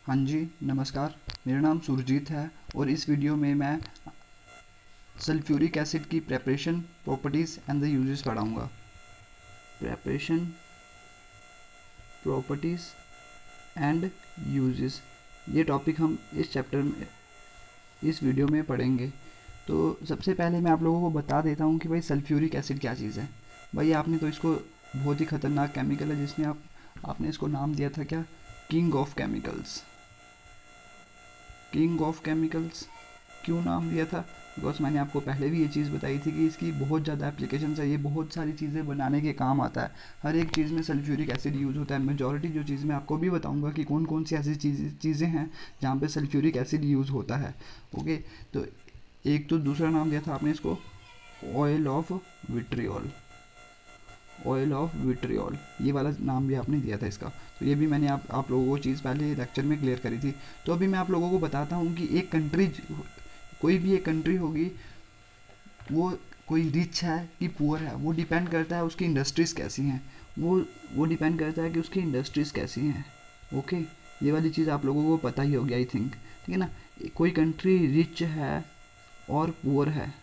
हाँ जी, नमस्कार। मेरा नाम सुरजीत है और इस वीडियो में मैं सल्फ्यूरिक एसिड की preparation, properties and the uses पढ़ाऊँगा। प्रेपरेशन, प्रॉपर्टीज़ एंड यूजेस, ये टॉपिक हम इस चैप्टर में, इस वीडियो में पढ़ेंगे। तो सबसे पहले मैं आप लोगों को बता देता हूँ कि भाई सल्फ्यूरिक एसिड क्या चीज़ है। भाई आपने तो इसको, बहुत ही ख़तरनाक केमिकल है जिसने आपने इसको नाम दिया था क्या, king of chemicals. King of chemicals क्यों नाम दिया था? बिकॉज मैंने आपको पहले भी ये चीज़ बताई थी कि इसकी बहुत ज़्यादा एप्लीकेशंस है, ये बहुत सारी चीज़ें बनाने के काम आता है। हर एक चीज़ में सल्फ्यूरिक एसिड यूज़ होता है। मेजॉरिटी जो चीज़ मैं आपको भी बताऊंगा कि कौन कौन सी ऐसी चीज़ें हैं जहाँ पे सल्फ्यूरिक एसिड यूज़ होता है। ओके, तो एक तो दूसरा नाम दिया था आपने इसको oil of vitriol. Oil of vitriol, ये वाला नाम भी आपने दिया था इसका। तो ये भी मैंने आप लोगों को चीज़ पहले लेक्चर में क्लियर करी थी। तो अभी मैं आप लोगों को बताता हूँ कि एक कंट्री, कोई भी एक कंट्री होगी, वो कोई रिच है कि पुअर है, वो डिपेंड करता है उसकी इंडस्ट्रीज़ कैसी हैं। वो डिपेंड करता है कि उसकी इंडस्ट्रीज़ कैसी हैं। ओके, ये वाली चीज़ आप लोगों को पता ही होगी आई थिंक, ठीक है ना। कोई कंट्री रिच है और पुअर है,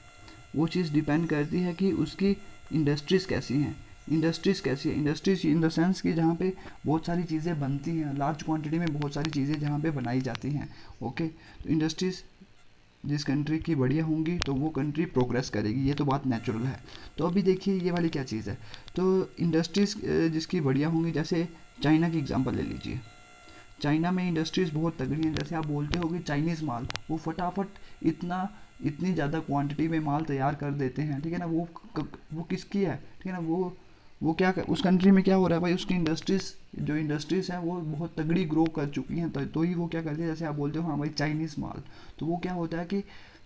वो चीज़ डिपेंड करती है कि उसकी इंडस्ट्रीज़ कैसी हैं। इंडस्ट्रीज़ कैसी है, इंडस्ट्रीज इन द सेंस कि जहाँ पे बहुत सारी चीज़ें बनती हैं, लार्ज क्वांटिटी में बहुत सारी चीज़ें जहाँ पे बनाई जाती हैं। ओके, तो इंडस्ट्रीज़ जिस कंट्री की बढ़िया होंगी तो वो कंट्री प्रोग्रेस करेगी, ये तो बात नेचुरल है। तो अभी देखिए ये वाली क्या चीज़ है। तो इंडस्ट्रीज़ जिसकी बढ़िया होंगी, जैसे चाइना की एग्जांपल ले लीजिए। चाइना में इंडस्ट्रीज़ बहुत तगड़ी हैं। जैसे आप बोलते हो कि चाइनीज़ माल, वो फटाफट इतनी ज़्यादा क्वांटिटी में माल तैयार कर देते हैं, ठीक है ना। वो किसकी है, ठीक है ना। वो क्या उस कंट्री में क्या हो रहा है भाई, उसकी इंडस्ट्रीज़ हैं वो बहुत तगड़ी ग्रो कर चुकी हैं। तो ही वो क्या करती है, जैसे आप बोलते हो हाँ भाई चाइनीज़ माल, तो वो क्या होता है कि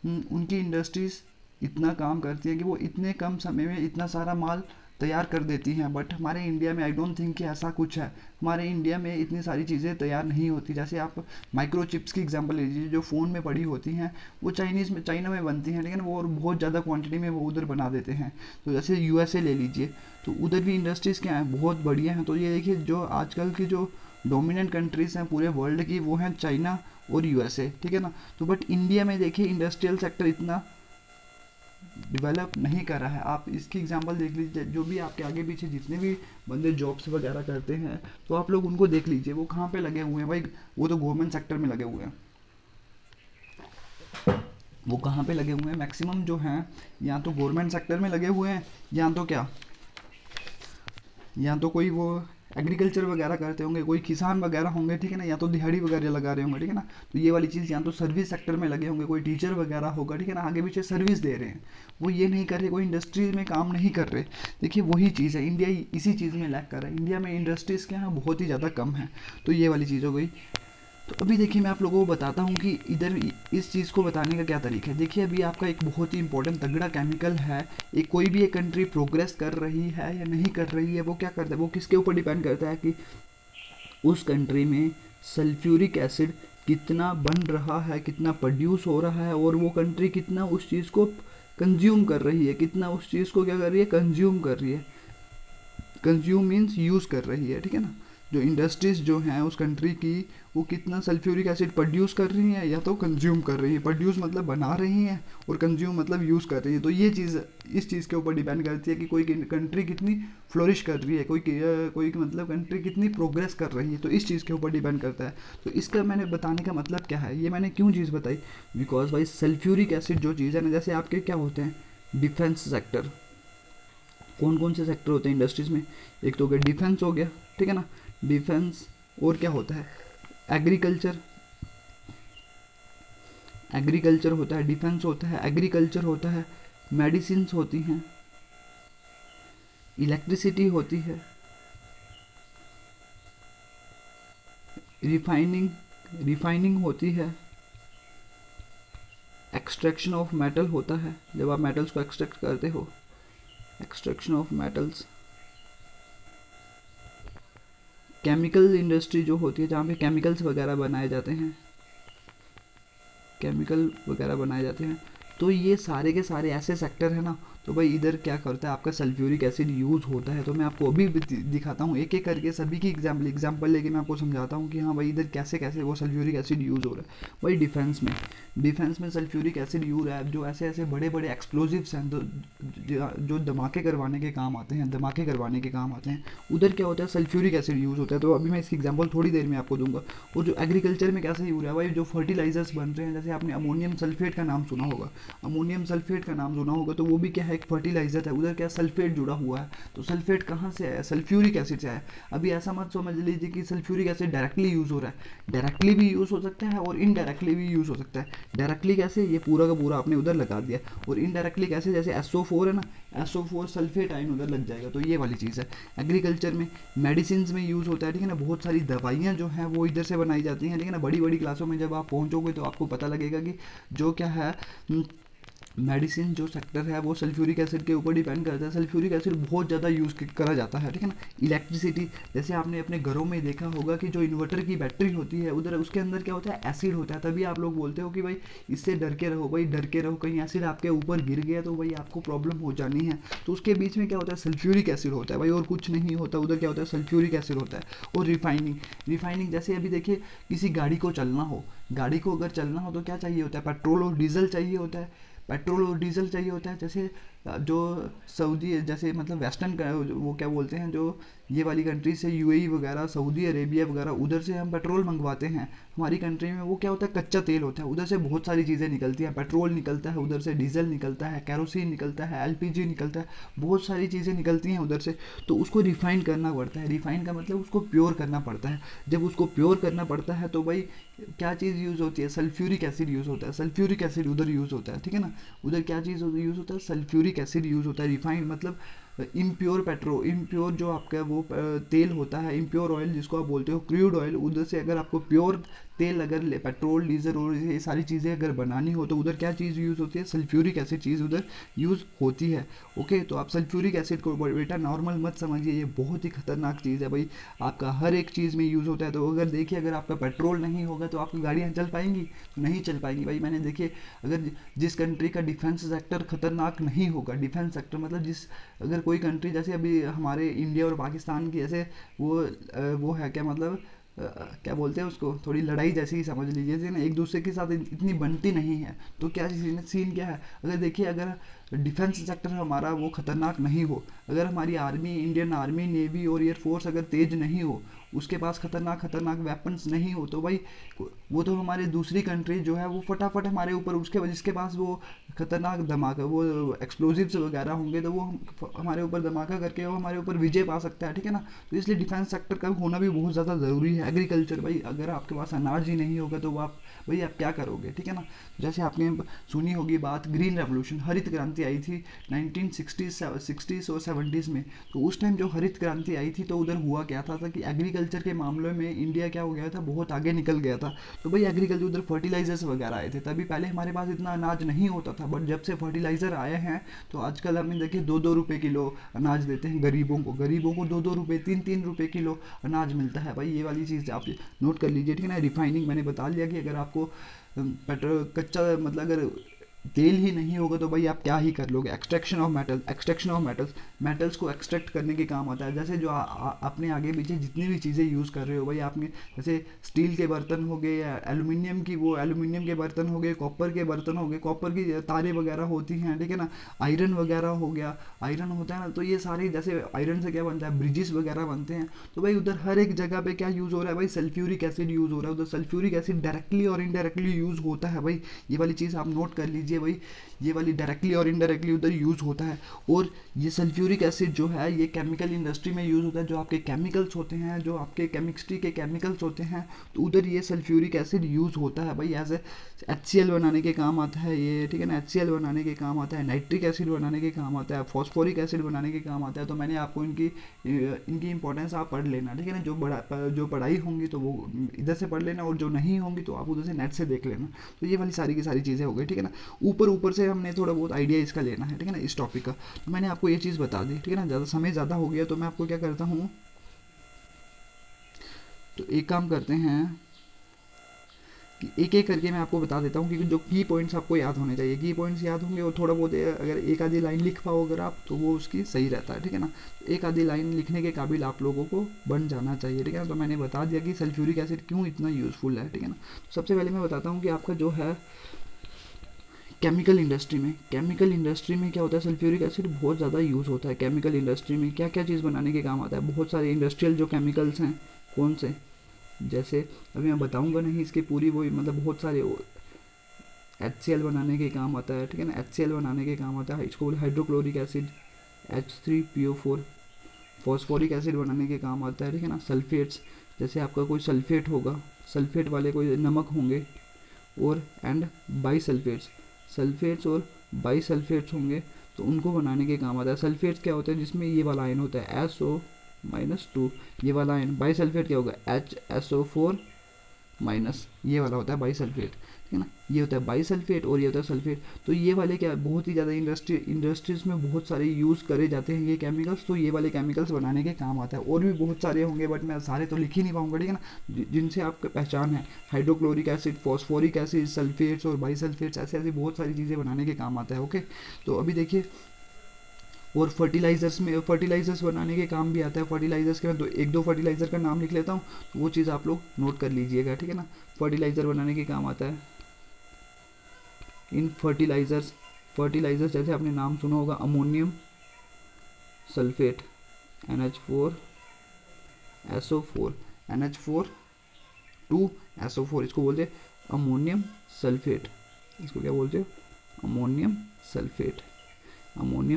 उनकी इंडस्ट्रीज़ इतना काम करती है कि वो इतने कम समय में इतना सारा माल तैयार कर देती हैं। बट हमारे इंडिया में आई डोंट थिंक कि ऐसा कुछ है। हमारे इंडिया में इतनी सारी चीज़ें तैयार नहीं होती। जैसे आप माइक्रो चिप्स की एग्जांपल लीजिए, जो फ़ोन में पड़ी होती हैं, वो चाइना में बनती हैं, लेकिन वो और बहुत ज़्यादा क्वांटिटी में वो उधर बना देते हैं। तो जैसे यूएसए ले लीजिए, तो उधर भी इंडस्ट्रीज़ क्या हैं, बहुत बढ़िया हैं। तो ये देखिए, जो आजकल की जो डोमिनेंट कंट्रीज़ हैं पूरे वर्ल्ड की, वो हैं चाइना और यूएसए, ठीक है ना। तो बट इंडिया में देखिए इंडस्ट्रियल सेक्टर इतना डेवलप नहीं कर रहा है। आप इसकी एग्जांपल देख लीजिए, जो भी आपके आगे पीछे जितने भी बंदे जॉब्स वगैरह करते हैं, तो आप लोग उनको देख लीजिए, वो कहाँ पे लगे हुए हैं भाई। वो तो गवर्नमेंट सेक्टर में लगे हुए हैं। वो कहाँ पे लगे हुए हैं, मैक्सिमम जो हैं या तो गवर्नमेंट सेक्टर में लगे हुए हैं, या तो क्या, या तो कोई वो एग्रीकल्चर वगैरह करते होंगे, कोई किसान वगैरह होंगे, ठीक है ना, या तो दिहाड़ी वगैरह लगा रहे होंगे, ठीक है ना। तो ये वाली चीज़, या तो सर्विस सेक्टर में लगे होंगे, कोई टीचर वगैरह होगा, ठीक है ना, आगे पीछे सर्विस दे रहे हैं। वो ये नहीं कर रहे, कोई इंडस्ट्री में काम नहीं कर रहे। देखिए वही चीज़ है, इंडिया इसी चीज़ में लैक कर रहा है। इंडिया में इंडस्ट्रीज़ क्या है, बहुत ही ज़्यादा कम है। तो ये वाली चीज़ हो गई। तो अभी देखिए मैं आप लोगों को बताता हूँ कि इधर इस चीज़ को बताने का क्या तरीका है। देखिए अभी आपका एक बहुत ही इंपॉर्टेंट तगड़ा केमिकल है, एक कोई भी एक कंट्री प्रोग्रेस कर रही है या नहीं कर रही है, वो क्या करता है, वो किसके ऊपर डिपेंड करता है कि उस कंट्री में सल्फ्यूरिक एसिड कितना बन रहा है, कितना प्रोड्यूस हो रहा है, और वो कंट्री कितना उस चीज़ को कंज्यूम कर रही है, कितना उस चीज़ को क्या कर रही है, कंज्यूम कर रही है। कंज्यूम मीन्स यूज़ कर रही है, ठीक है ना। जो इंडस्ट्रीज़ जो हैं उस कंट्री की, वो कितना सल्फ्यूरिक एसिड प्रोड्यूस कर रही हैं या तो कंज्यूम कर रही हैं। प्रोड्यूस मतलब बना रही हैं, और कंज्यूम मतलब यूज़ कर रही है। तो ये चीज़ इस चीज़ के ऊपर डिपेंड करती है कि कोई कंट्री कितनी फ्लोरिश कर रही है, कोई मतलब कंट्री कितनी प्रोग्रेस कर रही है। तो इस चीज़ के ऊपर डिपेंड करता है। तो इसका मैंने बताने का मतलब क्या है, ये मैंने क्यों चीज़ बताई, बिकॉज भाई सल्फ्यूरिक एसिड जो चीज़ है ना, जैसे आपके क्या होते हैं, डिफेंस सेक्टर। कौन कौन से सेक्टर होते हैं इंडस्ट्रीज़ में, एक तो हो गया डिफेंस हो गया, ठीक है ना, डिफेंस। और क्या होता है, एग्रीकल्चर। एग्रीकल्चर होता है, डिफेंस होता है, एग्रीकल्चर होता है, मेडिसिन्स होती हैं, इलेक्ट्रिसिटी होती है, रिफाइनिंग रिफाइनिंग होती है, एक्सट्रैक्शन ऑफ मेटल होता है, जब आप मेटल्स को एक्सट्रैक्ट करते हो, extraction of metals. Chemical industry जो होती है, जहाँ पे केमिकल्स वगैरह बनाए जाते हैं, केमिकल वगैरह बनाए जाते हैं। तो ये सारे के सारे ऐसे सेक्टर हैं ना, तो भाई इधर क्या करता है आपका सल्फ्यूरिक एसिड यूज़ होता है। तो मैं आपको अभी भी दिखाता हूँ एक एक करके सभी की एग्जाम्पल लेके मैं आपको समझाता हूँ कि हाँ भाई इधर कैसे कैसे वो सल्फ्यूरिक एसिड यूज़ हो रहा है। भाई डिफेंस में सल्फ्यूरिक एसिड यूज़ है, जो ऐसे ऐसे बड़े बड़े एक्सप्लोजिव्स हैं जो धमाके करवाने के काम आते हैं, उधर क्या होता है सल्फ्यूरिक एसिड यूज़ होता है। तो अभी मैं इसकी एग्जांपल थोड़ी देर में आपको दूंगा। और जो एग्रीकल्चर में कैसे यूज़ है भाई, जो फर्टिलाइजर्स बन रहे हैं, जैसे आपने अमोनियम सल्फेट का नाम सुना होगा, तो वो भी क्या है, एक फर्टिलाइजर है, उधर क्या सल्फेट जुड़ा हुआ है। तो सल्फेट कहाँ से आया, सल्फ्यूरिक एसिड से आया। अभी ऐसा मत समझ लीजिए कि सल्फ्यूरिक एसिड डायरेक्टली यूज़ हो रहा है, डायरेक्टली भी यूज़ हो सकता है और इनडायरेक्टली भी यूज़ हो सकता है। डायरेक्टली कैसे, ये पूरा का पूरा आपने उधर लगा दिया, और इनडायरेक्टली कैसे, जैसे SO4 है ना, SO4 सल्फेट आयन उधर लग जाएगा। तो ये वाली चीज़ है। एग्रीकल्चर में मेडिसिन में यूज़ होता है, ठीक है ना, बहुत सारी दवाइयाँ जो हैं वो इधर से बनाई जाती हैं, ठीक है ना। बड़ी बड़ी क्लासों में जब आप पहुँचोगे तो आपको पता लगेगा कि जो क्या है, मेडिसिन जो सेक्टर है वो सल्फ्यूरिक एसिड के ऊपर डिपेंड करता है। सल्फ्यूरिक एसिड बहुत ज़्यादा यूज़ करा जाता है, ठीक है ना। इलेक्ट्रिसिटी, जैसे आपने अपने घरों में देखा होगा कि जो इन्वर्टर की बैटरी होती है उधर उसके अंदर क्या होता है, एसिड होता है। तभी आप लोग बोलते हो कि भाई इससे डर के रहो, भाई डर के रहो, कहीं एसिड आपके ऊपर गिर गया तो भाई आपको प्रॉब्लम हो जानी है। तो उसके बीच में क्या होता है, सल्फ्यूरिक एसिड होता है भाई, और कुछ नहीं होता। उधर क्या होता है, सल्फ्यूरिक एसिड होता है। और रिफाइनिंग जैसे अभी देखिए, किसी गाड़ी को चलना हो, अगर चलना हो तो क्या चाहिए होता है, पेट्रोल और डीजल चाहिए होता है। जैसे जो सऊदी, जैसे मतलब वेस्टर्न का वो क्या बोलते हैं, जो ये वाली कंट्री से UAE वगैरह, सऊदी अरेबिया वगैरह, उधर से हम पेट्रोल मंगवाते हैं। हमारी कंट्री में वो क्या होता है, कच्चा तेल होता है, उधर से बहुत सारी चीज़ें निकलती हैं, पेट्रोल निकलता है उधर से, डीजल निकलता है, कैरोसिन निकलता है, LPG निकलता है, बहुत सारी चीज़ें निकलती हैं उधर से। तो उसको रिफाइन करना पड़ता है। रिफाइन का मतलब उसको प्योर करना पड़ता है। जब उसको प्योर करना पड़ता है तो भाई क्या चीज़ यूज़ होती है, सल्फ्यूरिक एसिड यूज़ होता है। सल्फ्यूरिक एसिड उधर यूज़ होता है, ठीक है ना। उधर क्या चीज़ यूज़ होता है, सल्फ्यूरिक एसिड यूज़ होता है। रिफाइंड मतलब इम्प्योर जो आपका वो तेल होता है, इम्प्योर ऑयल जिसको आप बोलते हो, क्रूड ऑयल, उधर से अगर आपको प्योर तेल, अगर पेट्रोल डीजल और ये सारी चीज़ें अगर बनानी हो तो उधर क्या चीज़ यूज़ होती है, सल्फ्यूरिक एसिड चीज़ उधर यूज़ होती है। ओके, तो आप सल्फ्यूरिक एसिड को बेटा नॉर्मल मत समझिए, ये बहुत ही खतरनाक चीज़ है भाई, आपका हर एक चीज़ में यूज़ होता है। तो अगर देखिए, अगर आपका पेट्रोल नहीं होगा तो आपकी गाड़ियाँ चल पाएंगी, नहीं चल पाएंगी भाई। मैंने देखिए, अगर जिस कंट्री का डिफेंस सेक्टर खतरनाक नहीं होगा, डिफेंस सेक्टर मतलब अगर कोई कंट्री, जैसे अभी हमारे इंडिया और पाकिस्तान की ऐसे वो है क्या, मतलब क्या बोलते हैं उसको, थोड़ी लड़ाई जैसी ही समझ लीजिए, जैसे ना एक दूसरे के साथ इतनी बनती नहीं है। तो क्या सीन क्या है, अगर देखिए, अगर डिफेंस सेक्टर हमारा वो खतरनाक नहीं हो, अगर हमारी आर्मी, इंडियन आर्मी, नेवी और एयरफोर्स अगर तेज नहीं हो, उसके पास खतरनाक वेपन्स नहीं हो, तो भाई वो तो हमारे दूसरी कंट्री जो है वो फटाफट हमारे ऊपर, उसके जिसके पास वो खतरनाक धमाका, वो एक्सप्लोजिव्स वगैरह होंगे, तो वो हमारे ऊपर धमाका करके वो हमारे ऊपर विजय पा सकता है, ठीक है ना। तो इसलिए डिफेंस सेक्टर का होना भी बहुत ज़्यादा ज़रूरी है। एग्रीकल्चर भाई, अगर आपके पास अनाज ही नहीं होगा तो आप भाई आप क्या करोगे, ठीक है ना। जैसे आपने सुनी होगी बात, ग्रीन रेवोल्यूशन, हरित क्रांति आई थी 1960s और 70s में। तो उस टाइम जो हरित क्रांति आई थी, तो उधर हुआ क्या था कि एग्रीकल्चर के मामले में इंडिया क्या हो गया था, बहुत आगे निकल गया था। तो भाई एग्रीकल्चर, उधर फर्टिलाइजर्स वगैरह आए थे, तभी पहले हमारे पास इतना अनाज नहीं होता था, बट जब से फर्टिलाइजर आए हैं तो आजकल हमने देखिए 2-2 रुपये किलो अनाज देते हैं गरीबों को 2-2 रुपये, 3-3 रुपये किलो अनाज मिलता है भाई। ये वाली चीज़ आप नोट कर लीजिए, ठीक है ना। रिफाइनिंग मैंने बता लिया कि अगर आपको पेट्रोल कच्चा, मतलब अगर तेल ही नहीं होगा तो भाई आप क्या ही कर लोगे। एक्सट्रैक्शन ऑफ मेटल्स को एक्सट्रैक्ट करने के काम आता है। जैसे जो अपने आगे पीछे जितनी भी चीज़ें यूज़ कर रहे हो भाई, आपने जैसे स्टील के बर्तन हो गए, या एल्यूमिनियम के बर्तन हो गए, कॉपर के बर्तन हो गए, कॉपर की तारे वगैरह होती हैं, ठीक है ना। आयरन वगैरह हो गया, आयरन होता है ना, तो ये सारे, जैसे आयरन से क्या बनता है, ब्रिजेस वगैरह बनते हैं। तो भाई उधर हर एक जगह पे क्या यूज़ हो रहा है भाई, सल्फ्यूरिक एसिड यूज़ हो रहा है। उधर सल्फ्यूरिक एसिड डायरेक्टली और इनडायरेक्टली यूज़ होता है भाई। ये वाली चीज़ आप नोट कर लीजिए भाई, ये वाली डायरेक्टली और इनडायरेक्टली उधर यूज़ होता है। और ये सल्फ्यूरिक एसिड जो है ये केमिकल इंडस्ट्री में यूज़ होता है, जो आपके केमिकल्स होते हैं, जो आपके केमिस्ट्री के केमिकल्स होते हैं, तो उधर ये सल्फ्यूरिक एसिड यूज़ होता है भाई। एज HCl बनाने के काम आता है ये, ठीक है ना। HCl बनाने के काम आता है, नाइट्रिक एसिड बनाने के काम आता है, फॉस्फोरिक एसिड बनाने के काम आता है। तो मैंने आपको इनकी इंपॉर्टेंस आप पढ़ लेना, ठीक है ना। जो पढ़ाई होंगी तो वो इधर से पढ़ लेना, और जो नहीं होंगी तो आप उधर से नेट से देख लेना। तो ये वाली सारी की सारी चीज़ें हो गई, ठीक है ना। ऊपर ऊपर से हमने थोड़ा बहुत आइडिया इसका लेना है, ठीक है ना, इस टॉपिक का। तो मैंने आपको ये चीज़ बता दी, ठीक है ना। ज़्यादा समय ज़्यादा हो गया तो मैं आपको क्या करता हूँ, तो एक काम करते हैं, कि एक एक करके मैं आपको बता देता हूँ कि जो की पॉइंट्स आपको याद होने चाहिए, की पॉइंट्स याद होंगे और थोड़ा बहुत अगर एक आधी लाइन लिख पाओ अगर आप, तो वो उसकी सही रहता है, ठीक है ना। एक आधी लाइन लिखने के काबिल आप लोगों को बन जाना चाहिए, ठीक है ना। तो मैंने बता दिया कि सल्फ्यूरिक एसिड क्यों इतना यूज़फुल है, ठीक है ना। तो सबसे पहले मैं बताता हूँ कि आपका जो है केमिकल इंडस्ट्री में क्या होता है, सल्फ्यूरिक एसिड बहुत ज़्यादा यूज़ होता है केमिकल इंडस्ट्री में। क्या क्या चीज़ बनाने के काम आता है, बहुत सारे इंडस्ट्रियल जो केमिकल्स हैं, कौन से, जैसे अभी मैं बताऊंगा नहीं इसके पूरी वो, मतलब बहुत सारे HCl बनाने के काम आता है, ठीक है ना। HCl बनाने के काम आता है, इसको hydrochloric acid H3PO4, phosphoric acid बनाने के काम आता है, ठीक है ना। सल्फेट्स, जैसे आपका कोई सल्फेट होगा, सल्फेट वाले कोई नमक होंगे, और एंड बाई सल्फेट्स और बाई सल्फेट्स होंगे, तो उनको बनाने के काम आता है। सल्फेट्स क्या होता है, जिसमें ये वाला आयन होता है SO-2, ये वाला आयन। बाई सल्फेट क्या होगा, HSO4-, ये वाला होता है बाई सल्फेट, ठीक है ना। ये होता है बाई सल्फेट और ये होता है सल्फेट। तो ये वाले क्या बहुत ही ज़्यादा इंडस्ट्रीज में बहुत सारे यूज़ करे जाते हैं ये केमिकल्स, तो ये वाले केमिकल्स बनाने के काम आता है। और भी बहुत सारे होंगे बट मैं सारे तो लिख ही नहीं पाऊंगा, ठीक है ना, जिनसे आपको पहचान है। Hydrochloric acid, phosphoric acid, sulphates और बाई सल्फेट्स, ऐसे ऐसी बहुत सारी चीज़ें बनाने के काम आता है। ओके, तो अभी देखिए, और फर्टिलाइजर्स बनाने के काम भी आता है। फर्टिलाइजर्स के मैं एक दो फर्टिलाइजर का नाम लिख लेता हूँ, तो वो चीज़ आप लोग नोट कर लीजिएगा, ठीक है ना। फर्टिलाइजर बनाने के काम आता है। इन फर्टिलाइजर्स जैसे आपने नाम सुना होगा, अमोनियम सल्फेट NH4SO4, NH4 इसको बोलते हैं अमोनियम सल्फेट। इसको क्या बोलते हो, अमोनियम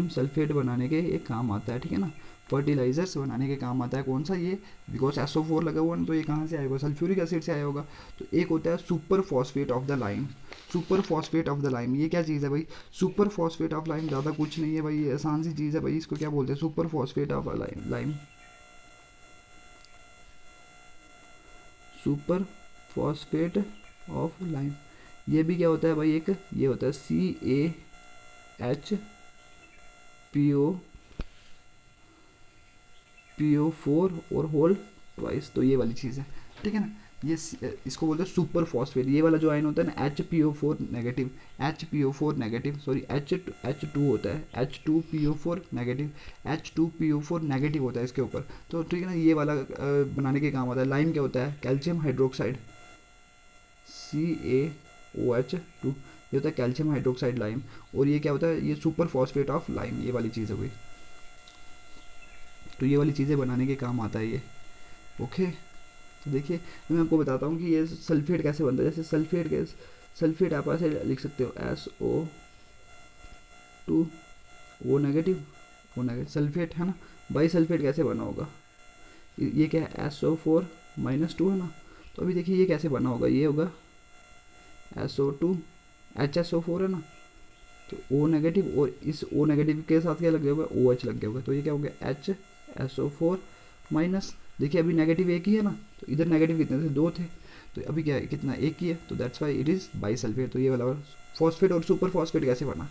सल्फेट बनाने के ये काम आता है, ठीक है ना। फर्टिलाइजर्स बनाने के काम आता है, कौन सा, ये, बिकॉज SO4 लगा हुआ है तो ये कहाँ से आया होगा, सल्फ्यूरिक एसिड से आया होगा। तो एक होता है super phosphate of the lime. ये क्या चीज़ है भाई, सुपर फॉस्फेट ऑफ लाइम, ज़्यादा कुछ नहीं है भाई, ये आसान सी चीज़ है भाई। इसको क्या बोलते हैं, super phosphate of lime, super phosphate of lime. ये भी क्या होता है भाई, एक ये होता है CaHPO4 और होल ट्वाइस, तो ये वाली चीज़ है, ठीक है ना। ये इसको बोलते हैं सुपर फॉस्फेट। ये वाला जो आयन होता है ना, HPO4 नेगेटिव, सॉरी H2 होता है, H2PO4 नेगेटिव होता है इसके ऊपर, तो ठीक है ना। ये वाला बनाने के काम आता है। लाइम क्या होता है, कैल्शियम हाइड्रोक्साइड, CaOH2, ये होता है कैल्शियम हाइड्रोक्साइड लाइम। और ये क्या होता है, ये सुपर फॉस्फेट ऑफ लाइम, ये वाली चीज़ हो गई। तो ये वाली चीज़ें बनाने के काम आता है ये। ओके, तो देखिए मैं आपको बताता हूँ कि ये सल्फेट कैसे बनता है। जैसे सल्फेट आप ऐसे लिख सकते हो, SO2O नेगेटिव, सल्फेट है ना। बाई सल्फेट कैसे बना होगा, ये क्या है, SO4-2 है ना। तो अभी देखिए ये कैसे बना होगा, ये होगा SO2, HSO4 है ना, तो O नेगेटिव, और इस O नेगेटिव के साथ क्या लग गया होगा, OH लग गया होगा, तो ये क्या हो गया, HSO4-। देखिए अभी नेगेटिव एक ही है ना, तो इधर नेगेटिव कितने थे, दो थे, तो अभी क्या है, कितना, एक ही है, तो that's why it is by sulphate. तो ये वाला फॉस्फेट और सुपर फॉस्फेट कैसे बना,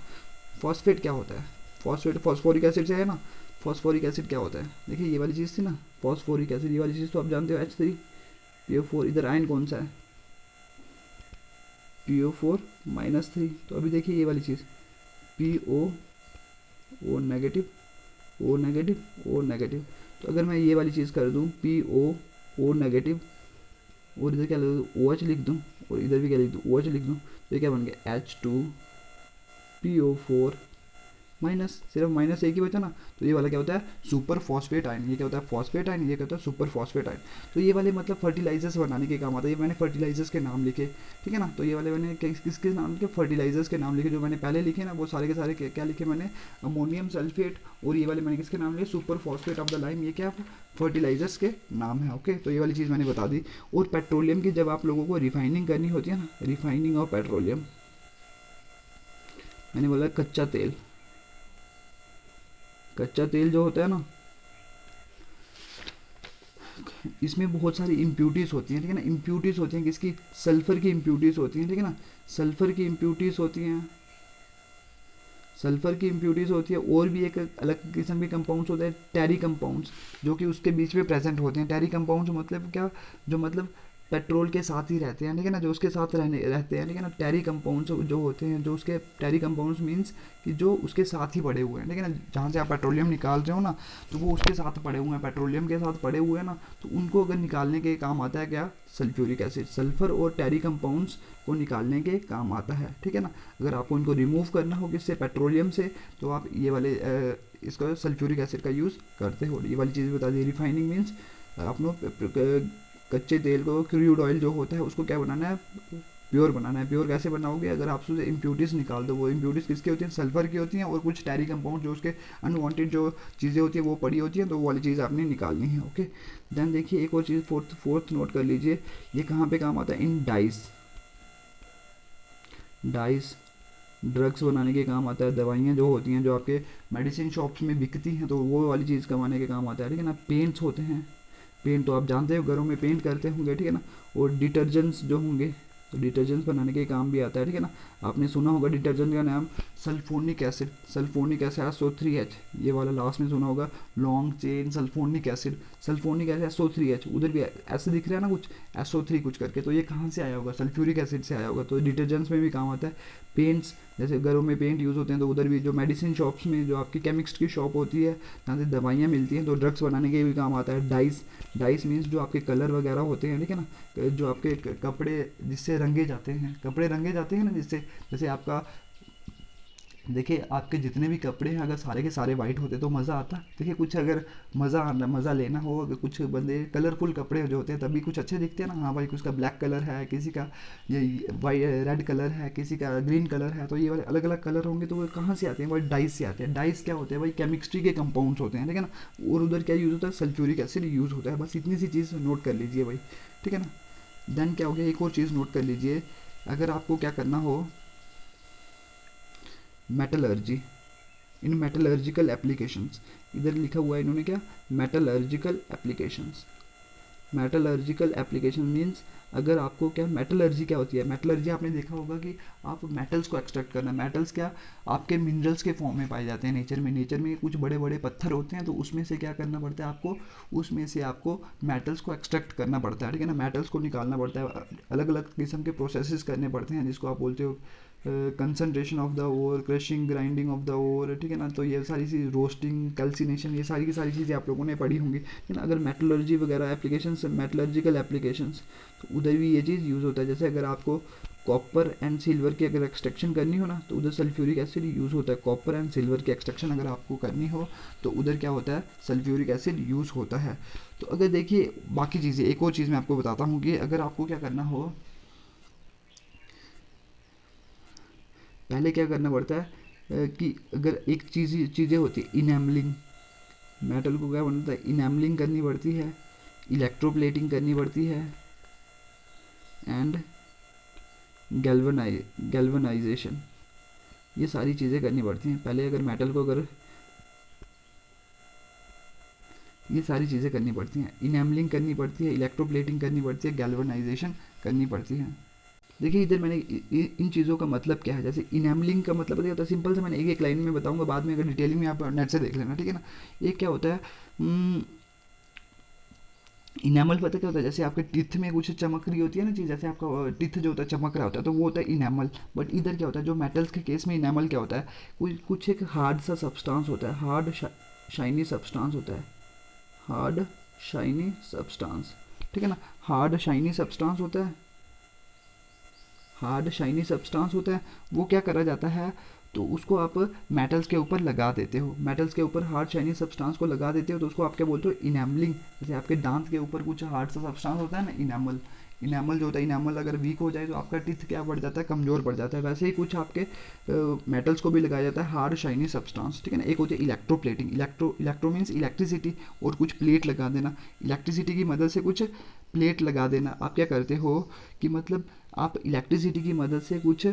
फॉस्फेट क्या होता है, फॉस्फेट फॉस्फोरिक एसिड से है ना। फॉस्फोरिक एसिड क्या होता है, देखिए ये वाली चीज़ थी ना, फॉस्फोरिक एसिड, ये वाली चीज़ तो आप जानते हो, H3PO4, इधर आयन कौन सा है, PO4-3। तो अभी देखिए ये वाली चीज़, PO नेगेटिव, O नेगेटिव, तो अगर मैं ये वाली चीज़ कर दूँ, PO नेगेटिव, और इधर क्या लिख दूँ, OH लिख दूँ, और इधर भी क्या लिख दूँ, OH लिख दूँ, तो ये क्या बन गया, H2PO4-, सिर्फ माइनस एक ही बचा ना। तो ये वाला क्या होता है, सुपर फॉस्फेट आयन। ये क्या होता है, फॉस्फेट आयन, ये क्या होता है, सुपर फॉस्फेट आयन। तो ये वाले मतलब फर्टिलाइजर्स बनाने के काम आता है। ये मैंने फर्टिलाइजर्स के नाम लिखे, ठीक है ना। तो ये वाले मैंने किसके नाम लिखे, फर्टिलाइजर्स के नाम लिखे। जो मैंने पहले लिखे ना, वो सारे के सारे क्या लिखे मैंने, अमोनियम सल्फेट, और ये वाले मैंने किसके नाम लिए, super phosphate of the lime. ये क्या फर्टिलाइजर्स के नाम है। ओके, तो ये वाली चीज़ मैंने बता दी। और पेट्रोलियम की जब आप लोगों को रिफाइनिंग करनी होती है ना, रिफाइनिंग ऑफ पेट्रोलियम, मैंने बोला कच्चा तेल जो होता है ना, इसमें बहुत सारी इम्प्यूटीज़ होती हैं, ठीक है ना। इम्प्यूटीज़ होती हैं किसकी, सल्फ़र की इम्प्यूटीज़ होती हैं, ठीक है ना। सल्फ़र की इम्प्यूटीज़ होती है, और भी एक अलग किस्म के कंपाउंड्स होते हैं, टेरी कंपाउंड्स, जो कि उसके बीच में प्रेजेंट होते हैं। टेरी कंपाउंड्स मतलब क्या, जो मतलब पेट्रोल के साथ ही रहते हैं, ठीक है ना, जो उसके साथ रहते हैं, ठीक है ना। टेरी कंपाउंड्स जो होते हैं, जो उसके टेरी कंपाउंड्स मीन्स कि जो उसके साथ ही पड़े हुए हैं, ठीक है ना, जहाँ से आप पेट्रोलियम निकाल रहे हो ना, तो वो उसके साथ पड़े हुए हैं, पेट्रोलियम के साथ पड़े हुए हैं ना, तो उनको अगर निकालने के काम आता है क्या, सल्फ्यूरिक एसिड। सल्फर और टेरी कंपाउंड्स को निकालने के काम आता है, ठीक है ना। अगर आपको इनको रिमूव करना हो किससे, पेट्रोलियम से, तो आप ये वाले इसका सल्फ्यूरिक एसिड का यूज़ करते हो। ये वाली चीज़ बता दी। रिफाइनिंग मीन्स अपनों कच्चे तेल को, क्रूड ऑयल जो होता है उसको क्या बनाना है, प्योर बनाना है। प्योर कैसे बनाओगे, अगर आप उससे इम्प्यूटीज निकाल दो, वो इम्प्यूटीज किसकी होती हैं, सल्फर की होती हैं, और कुछ टैरी कंपाउंड जो उसके अनवांटेड जो चीज़ें होती हैं वो पड़ी होती हैं, तो वो वाली चीज़ आपने निकालनी है। ओके, देन देखिए एक और चीज़ फोर्थ नोट कर लीजिए, ये कहाँ पे काम आता है, इन डाइस। डाइस ड्रग्स बनाने के काम आता है। दवाइयाँ जो होती हैं, जो आपके मेडिसिन शॉप्स में बिकती हैं, तो वो वाली चीज़ कमाने के काम आता है, ठीक है ना। पेंट्स होते हैं, पेंट तो आप जानते हो, घरों में पेंट करते होंगे, ठीक है ना। और डिटर्जेंट्स जो होंगे, तो डिटर्जेंट्स बनाने के काम भी आता है, ठीक है ना। आपने सुना होगा डिटर्जेंट का नाम sulphonic acid. Sulphonic acid SO3H, ये वाला लास्ट में सुना होगा, long chain sulphonic acid. Sulphonic acid SO3H, उधर भी ऐसे दिख रहा है ना कुछ SO3 कुछ करके, तो ये कहाँ से आया होगा, सल्फ्यूरिक एसिड से आया होगा। तो डिटर्जेंट्स में भी काम आता है। पेंट्स, जैसे घरों में पेंट यूज़ होते हैं, तो उधर भी जो मेडिसिन शॉप्स में, जो आपकी केमिस्ट की शॉप होती है, जहाँ से दवाइयाँ मिलती हैं, तो ड्रग्स बनाने के भी काम आता है। डाइस, डाइस मीन्स जो आपके कलर वगैरह होते हैं, ठीक है ना, जो आपके कपड़े जिससे रंगे जाते हैं, कपड़े रंगे जाते हैं ना जिससे, जैसे आपका देखिए आपके जितने भी कपड़े हैं अगर सारे के सारे वाइट होते तो मज़ा आता। देखिए कुछ अगर मज़ा लेना हो, अगर कुछ बंदे कलरफुल कपड़े जो होते हैं तभी कुछ अच्छे दिखते हैं ना। हाँ भाई, उसका ब्लैक कलर है, किसी का ये वाइट रेड कलर है, किसी का ग्रीन कलर है, तो ये वाले अलग अलग कलर होंगे, तो वो कहाँ से आते हैं भाई, डाइस से आते हैं। डाइस क्या होते हैं भाई, केमिस्ट्री के कंपाउंड्स होते हैं, ठीक है ना। और उधर क्या यूज़ होता है, सल्फ्यूरिक एसिड यूज़ होता है। बस इतनी सी चीज़ नोट कर लीजिए भाई, ठीक है ना। देन क्या हो गया, एक और चीज़ नोट कर लीजिए, अगर आपको क्या करना हो, मेटलर्जी, इन मेटलर्जिकल एप्लीकेशंस, इधर लिखा हुआ है इन्होंने क्या, metallurgical applications. Metallurgical application means, अगर आपको क्या, मेटलर्जी क्या होती है, मेटलर्जी आपने देखा होगा कि आप मेटल्स को एक्सट्रैक्ट करना। मेटल्स क्या, आपके मिनरल्स के फॉर्म में पाए जाते हैं नेचर में। नेचर में कुछ बड़े बड़े पत्थर होते हैं, तो उसमें से क्या करना पड़ता है आपको, उसमें से आपको मेटल्स को एक्सट्रैक्ट करना पड़ता है, ठीक है ना। मेटल्स को निकालना पड़ता है, अलग अलग किस्म के प्रोसेसेस करने पड़ते हैं, जिसको आप बोलते हो concentration of the ore, crushing, grinding of the ore, ठीक है ना। तो ये सारी चीज़, रोस्टिंग, कैल्सिनेशन, ये सारी की सारी चीज़ें आप लोगों ने पढ़ी होंगी, ठीक है ना। अगर मेटलर्जी वगैरह एप्लीकेशंस, मेटलर्जिकल एप्लीकेशंस, तो उधर भी ये चीज़ यूज़ होता है। जैसे अगर आपको कॉपर एंड सिल्वर की अगर एक्सट्रैक्शन करनी हो ना, तो उधर सल्फ्यूरिक एसिड यूज़ होता है। कॉपर एंड सिल्वर की एक्सट्रैक्शन अगर आपको करनी हो, तो उधर क्या होता है, सल्फ्यूरिक एसिड यूज़ होता है। तो अगर देखिए बाकी चीज़ें, एक और चीज़ मैं आपको बताता हूँ कि अगर आपको क्या करना हो, पहले क्या करना पड़ता है कि अगर एक चीज़ें होती है, इनेमलिंग, मेटल को क्या बनता है, इनेमलिंग करनी पड़ती है, इलेक्ट्रोप्लेटिंग करनी पड़ती है, एंड गैल्वनाइजेशन, ये सारी चीज़ें करनी पड़ती हैं। पहले अगर मेटल को, अगर ये सारी चीज़ें करनी पड़ती हैं, इनेमलिंग करनी पड़ती है, इलेक्ट्रोप्लेटिंग करनी पड़ती है, गैल्वनाइजेशन करनी पड़ती है। देखिए इधर मैंने इन चीज़ों का मतलब क्या है, जैसे इनेमलिंग का मतलब होता है, सिंपल से मैंने एक एक लाइन में बताऊंगा, बाद में अगर डिटेलिंग में आप नेट से देख लेना, ठीक है ना। एक क्या होता है, इनेमल, पता क्या होता है, जैसे आपके टीथ में कुछ चमक रही होती है ना चीज़, जैसे आपका टीथ जो होता है चमक रहा होता है, तो वो होता है इनेमल। बट इधर क्या होता है, जो मेटल्स के केस में इनेमल क्या होता है, कुछ एक हार्ड सा सब्सटेंस होता है, हार्ड शाइनी सब्सटेंस होता है, हार्ड शाइनी सब्सटेंस, ठीक है ना। हार्ड शाइनी सब्सटेंस होता है, हार्ड शाइनी सब्सटेंस होता है, वो क्या करा जाता है, तो उसको आप मेटल्स के ऊपर लगा देते हो, मेटल्स के ऊपर हार्ड शाइनी सब्सटेंस को लगा देते हो, तो उसको आप क्या बोलते हो, इनेमलिंग। जैसे आपके दांत के ऊपर कुछ हार्ड सा सब्सटेंस होता है ना, इनेमल। इनेमल जो होता है, इनेमल अगर वीक हो जाए तो आपका टीथ क्या बढ़ जाता है, कमज़ोर पड़ जाता है। वैसे ही कुछ आपके मेटल्स को भी लगाया जाता है हार्ड शाइनी सब्सटेंस, ठीक है ना। एक होती है इलेक्ट्रोप्लेटिंग, इलेक्ट्रो मीन्स इलेक्ट्रिसिटी, और कुछ प्लेट लगा देना, इलेक्ट्रिसिटी की मदद से कुछ प्लेट लगा देना। आप क्या करते हो कि मतलब आप इलेक्ट्रिसिटी की मदद से कुछ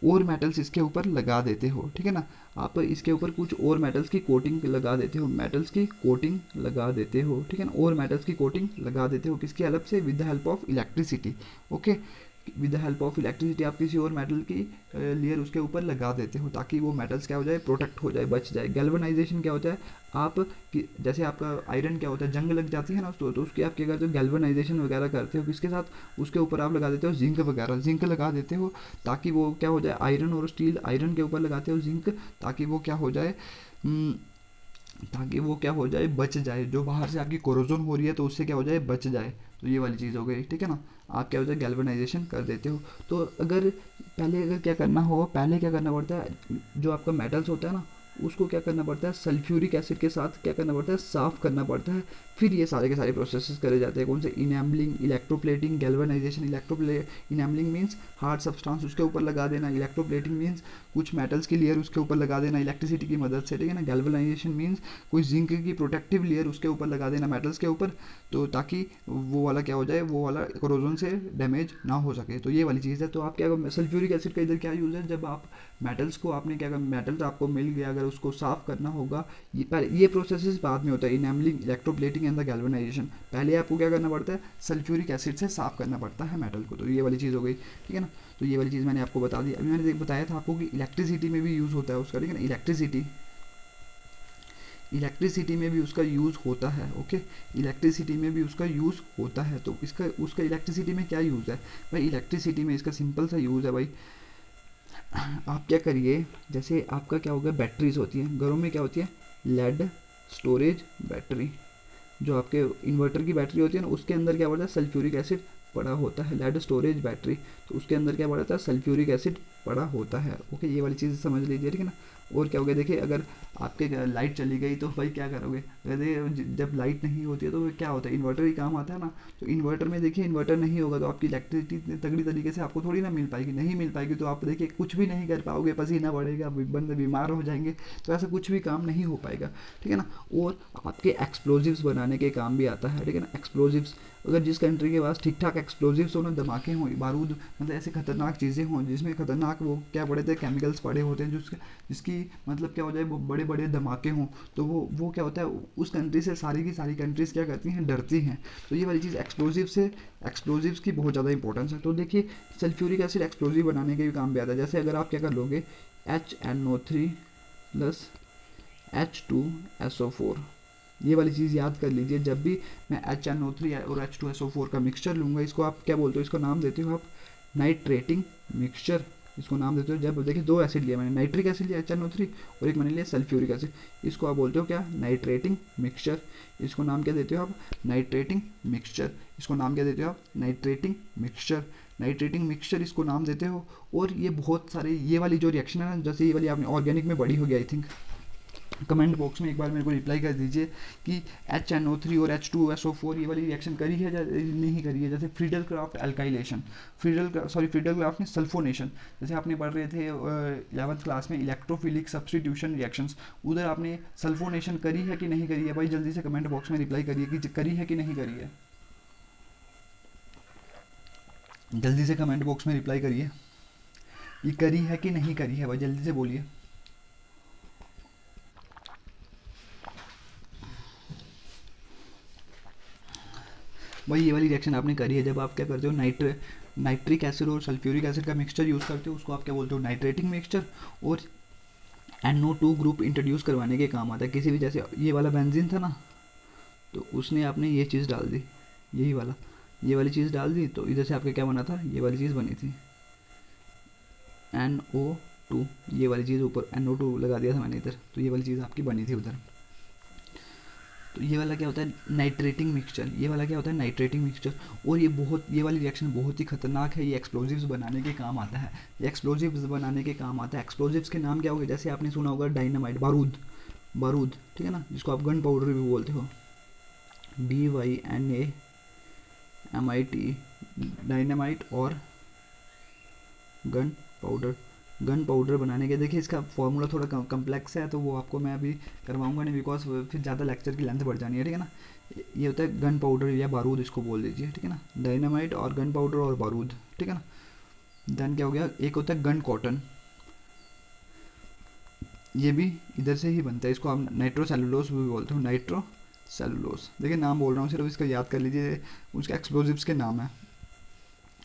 और मेटल्स इसके ऊपर लगा देते हो, ठीक है ना। आप इसके ऊपर कुछ और मेटल्स की कोटिंग लगा देते हो, मेटल्स की कोटिंग लगा देते हो, ठीक है ना। और मेटल्स की कोटिंग लगा देते हो, किसकी हेल्प से, with the help of electricity. Okay, with the help of electricity आप किसी और मेटल की लेयर उसके ऊपर लगा देते हो ताकि वो मेटल्स क्या हो जाए, प्रोटेक्ट हो जाए, बच जाए। गैल्वेनाइजेशन क्या होता है, आप जैसे आपका आयरन क्या होता है, जंग लग जाती है ना तो उसकी आप क्या करते हो, गैल्वेनाइजेशन वगैरह करते हो, किसके साथ, उसके ऊपर आप लगा देते हो जिंक वगैरह, जिंक लगा देते हो ताकि वो क्या हो जाए, आयरन और स्टील, आयरन के ऊपर लगाते हो जिंक ताकि वो क्या हो जाए, ताकि वो क्या हो जाए, बच जाए, जो बाहर से आपकी कोरोजन हो रही है तो उससे क्या हो जाए, बच जाए। तो ये वाली चीज़ हो गई, ठीक है ना। आप क्या हो जाए, गैल्वेनाइजेशन कर देते हो। तो अगर पहले अगर क्या करना हो, पहले क्या करना पड़ता है, जो आपका मेटल्स होता है ना उसको क्या करना पड़ता है, सल्फ्यूरिक एसिड के साथ क्या करना पड़ता है, साफ़ करना पड़ता है। फिर ये सारे के सारे प्रोसेसेस करे जाते हैं। कौन से, enamelling, electroplating, galvanization. Enamelling means hard substance उसके ऊपर लगा देना, इलेक्ट्रोप्लेटिंग मीन्स कुछ मेटल्स की लेयर उसके ऊपर लगा देना इलेक्ट्रिसिटी की मदद से, ठीक है ना। गैल्वेनाइजेशन मीन्स कोई जिंक की प्रोटेक्टिव लेयर उसके ऊपर लगा देना मेटल्स के ऊपर, तो ताकि वो वाला क्या हो जाए, वो वाला कोरोजन से डैमेज ना हो सके। तो ये वाली चीज़ है। तो आप क्या, सल्फ्यूरिक एसिड का इधर क्या यूज़ है, जब आप मेटल्स को आपने क्या, मेटल्स आपको मिल गया, अगर उसको साफ़ करना होगा, ये प्रोसेस बाद में होता है, इनेमलिंग, इलेक्ट्रोप्लेटिंग एंड द गैल्वेनाइजेशन। पहले आपको क्या करना पड़ता है, सल्फ्यूरिक एसिड से साफ़ करना पड़ता है मेटल को। तो ये वाली चीज़ हो गई, ठीक है ना। तो ये वाली चीज़ मैंने आपको बता दी। अभी मैंने बताया था आपको कि इलेक्ट्रिसिटी में भी यूज़ होता है उसका, ठीक है ना। इलेक्ट्रिसिटी में भी उसका यूज़ होता है, ओके। इलेक्ट्रिसिटी में भी उसका यूज़ होता है। तो इसका, उसका इलेक्ट्रिसिटी में क्या यूज़ है भाई, इलेक्ट्रिसिटी में इसका सिंपल सा यूज़ है भाई। आप क्या करिए, जैसे आपका क्या होगा, बैटरीज होती हैं घरों में, क्या होती है, लेड स्टोरेज बैटरी, जो आपके इन्वर्टर की बैटरी होती है ना, उसके अंदर क्या पड़ता है, सल्फ्यूरिक एसिड पड़ा होता है, लेड स्टोरेज बैटरी। तो उसके अंदर क्या पड़ा था, सल्फ्यूरिक एसिड पड़ा होता है, ओके। ये वाली चीज़ समझ लीजिए, ठीक है ना। और क्या हो गया, देखिए अगर आपके लाइट चली गई तो भाई क्या करोगे, जब लाइट नहीं होती है तो क्या होता है, इन्वर्टर ही काम आता है ना। तो इन्वर्टर में देखिए, इन्वर्टर नहीं होगा तो आपकी इलेक्ट्रिसिटी तगड़ी तरीके से आपको थोड़ी ना मिल पाएगी, नहीं मिल पाएगी तो आप देखिए कुछ भी नहीं कर पाओगे, पसीना बढ़ेगा, बंदे बीमार हो जाएंगे, तो ऐसा कुछ भी काम नहीं हो पाएगा, ठीक है ना। और आपके एक्सप्लोजिव्स बनाने के काम भी आता है, ठीक है ना। एक्सप्लोजिव्स, अगर जिस कंट्री के पास ठीक ठाक एक्सप्लोजिव्स हो ना, धमाके हों, बारूद, मतलब ऐसे खतरनाक चीज़ें हों जिसमें खतरनाक वो क्या पड़े थे, केमिकल्स पड़े होते हैं, जिसकी मतलब क्या हो जाए, वो बड़े बड़े धमाके हों, तो वो क्या होता है, उस कंट्री से सारी की सारी कंट्रीज़ क्या करती हैं, डरती हैं। तो ये वाली चीज़ एक्सप्लोजिव्स की बहुत ज़्यादा इंपॉर्टेंस है। तो देखिए, सल्फ्यूरिक एसिड एक्सप्लोजिव बनाने के भी काम भी आता है। जैसे अगर आप क्या कर लोगे, HNO3 प्लस H2SO4, ये वाली चीज़ याद कर लीजिए। जब भी मैं HNO3 और H2SO4 का मिक्सचर लूँगा, इसको आप क्या बोलते हो, इसको नाम देते हो आप नाइट्रेटिंग मिक्सचर, इसको नाम देते हो। जब देखिए दो एसिड लिया मैंने, नाइट्रिक एसिड लिया HNO3 और एक मैंने लिया सल्फ्यूरिक एसिड, इसको आप बोलते हो क्या, नाइट्रेटिंग मिक्सचर। इसको नाम क्या देते हो आप, नाइट्रेटिंग मिक्सचर। इसको नाम क्या देते हो आप, नाइट्रेटिंग मिक्सचर। नाइट्रेटिंग मिक्सचर इसको नाम देते हो। और ये बहुत सारे, ये वाली जो रिएक्शन है ना, जैसे ये वाली आपने ऑर्गेनिक में पढ़ी होगी आई थिंक, कमेंट बॉक्स में एक बार मेरे को रिप्लाई कर दीजिए कि HNO3 और H2SO4 ये वाली रिएक्शन करी है या नहीं करी है। जैसे Friedel craft alkylation, Friedel craft ने सल्फोनेशन, जैसे आपने पढ़ रहे थे 11th क्लास में इलेक्ट्रोफिलिक सब्सटीट्यूशन रिएक्शंस, उधर आपने सल्फोनेशन करी है कि नहीं करी है भाई, जल्दी से कमेंट बॉक्स में रिप्लाई करिए कि करी है कि नहीं करी है। जल्दी से कमेंट बॉक्स में रिप्लाई करिए, ये करी है कि नहीं करी है भाई, जल्दी से बोलिए। वही ये वाली रिएक्शन आपने करी है। जब आप क्या करते हो, नाइट्रिक एसिड और सल्फ्यूरिक एसिड का मिक्सचर यूज़ करते हो, उसको आप क्या बोलते हो, नाइट्रेटिंग मिक्सचर। और NO2 ग्रुप इंट्रोड्यूस करवाने के काम आता है किसी भी, जैसे ये वाला बेंजीन था ना, तो उसने आपने ये चीज़ डाल दी, यही वाला, ये वाली चीज़ डाल दी, तो इधर से आपका क्या बना था, ये वाली चीज़ बनी थी NO2, ये वाली चीज़ ऊपर NO2 लगा दिया था मैंने इधर, तो ये वाली चीज़ आपकी बनी थी उधर। तो ये वाला क्या होता है, नाइट्रेटिंग मिक्सचर। ये वाला क्या होता है, नाइट्रेटिंग मिक्सचर। और ये वाली रिएक्शन बहुत ही खतरनाक है, ये एक्सप्लोजिव्स बनाने के काम आता है। ये एक्सप्लोजिव्स बनाने के काम आता है। एक्सप्लोजिव्स के नाम क्या होंगे, जैसे आपने सुना होगा डायनामाइट, बारूद, ठीक है ना, जिसको आप गन पाउडर भी बोलते हो, DYNAMIT, डायनामाइट और गन पाउडर। गन पाउडर बनाने के, देखिए इसका फॉर्मूला थोड़ा कम्प्लेक्स है, तो वो आपको मैं अभी करवाऊंगा नहीं, बिकॉज फिर ज़्यादा लेक्चर की लेंथ बढ़ जानी है, ठीक है ना। ये होता है गन पाउडर या बारूद, इसको बोल दीजिए, ठीक है ना। डायनामाइट और गन पाउडर और बारूद, ठीक है ना। देन क्या हो गया, एक होता है गन कॉटन, ये भी इधर से ही बनता है, इसको आप नाइट्रो सेलुलोस भी बोलते हो, नाइट्रो सेलुलोस। देखिए नाम बोल रहा हूँ सिर्फ, इसका याद कर लीजिए, उसके एक्सप्लोजिव्स के नाम है।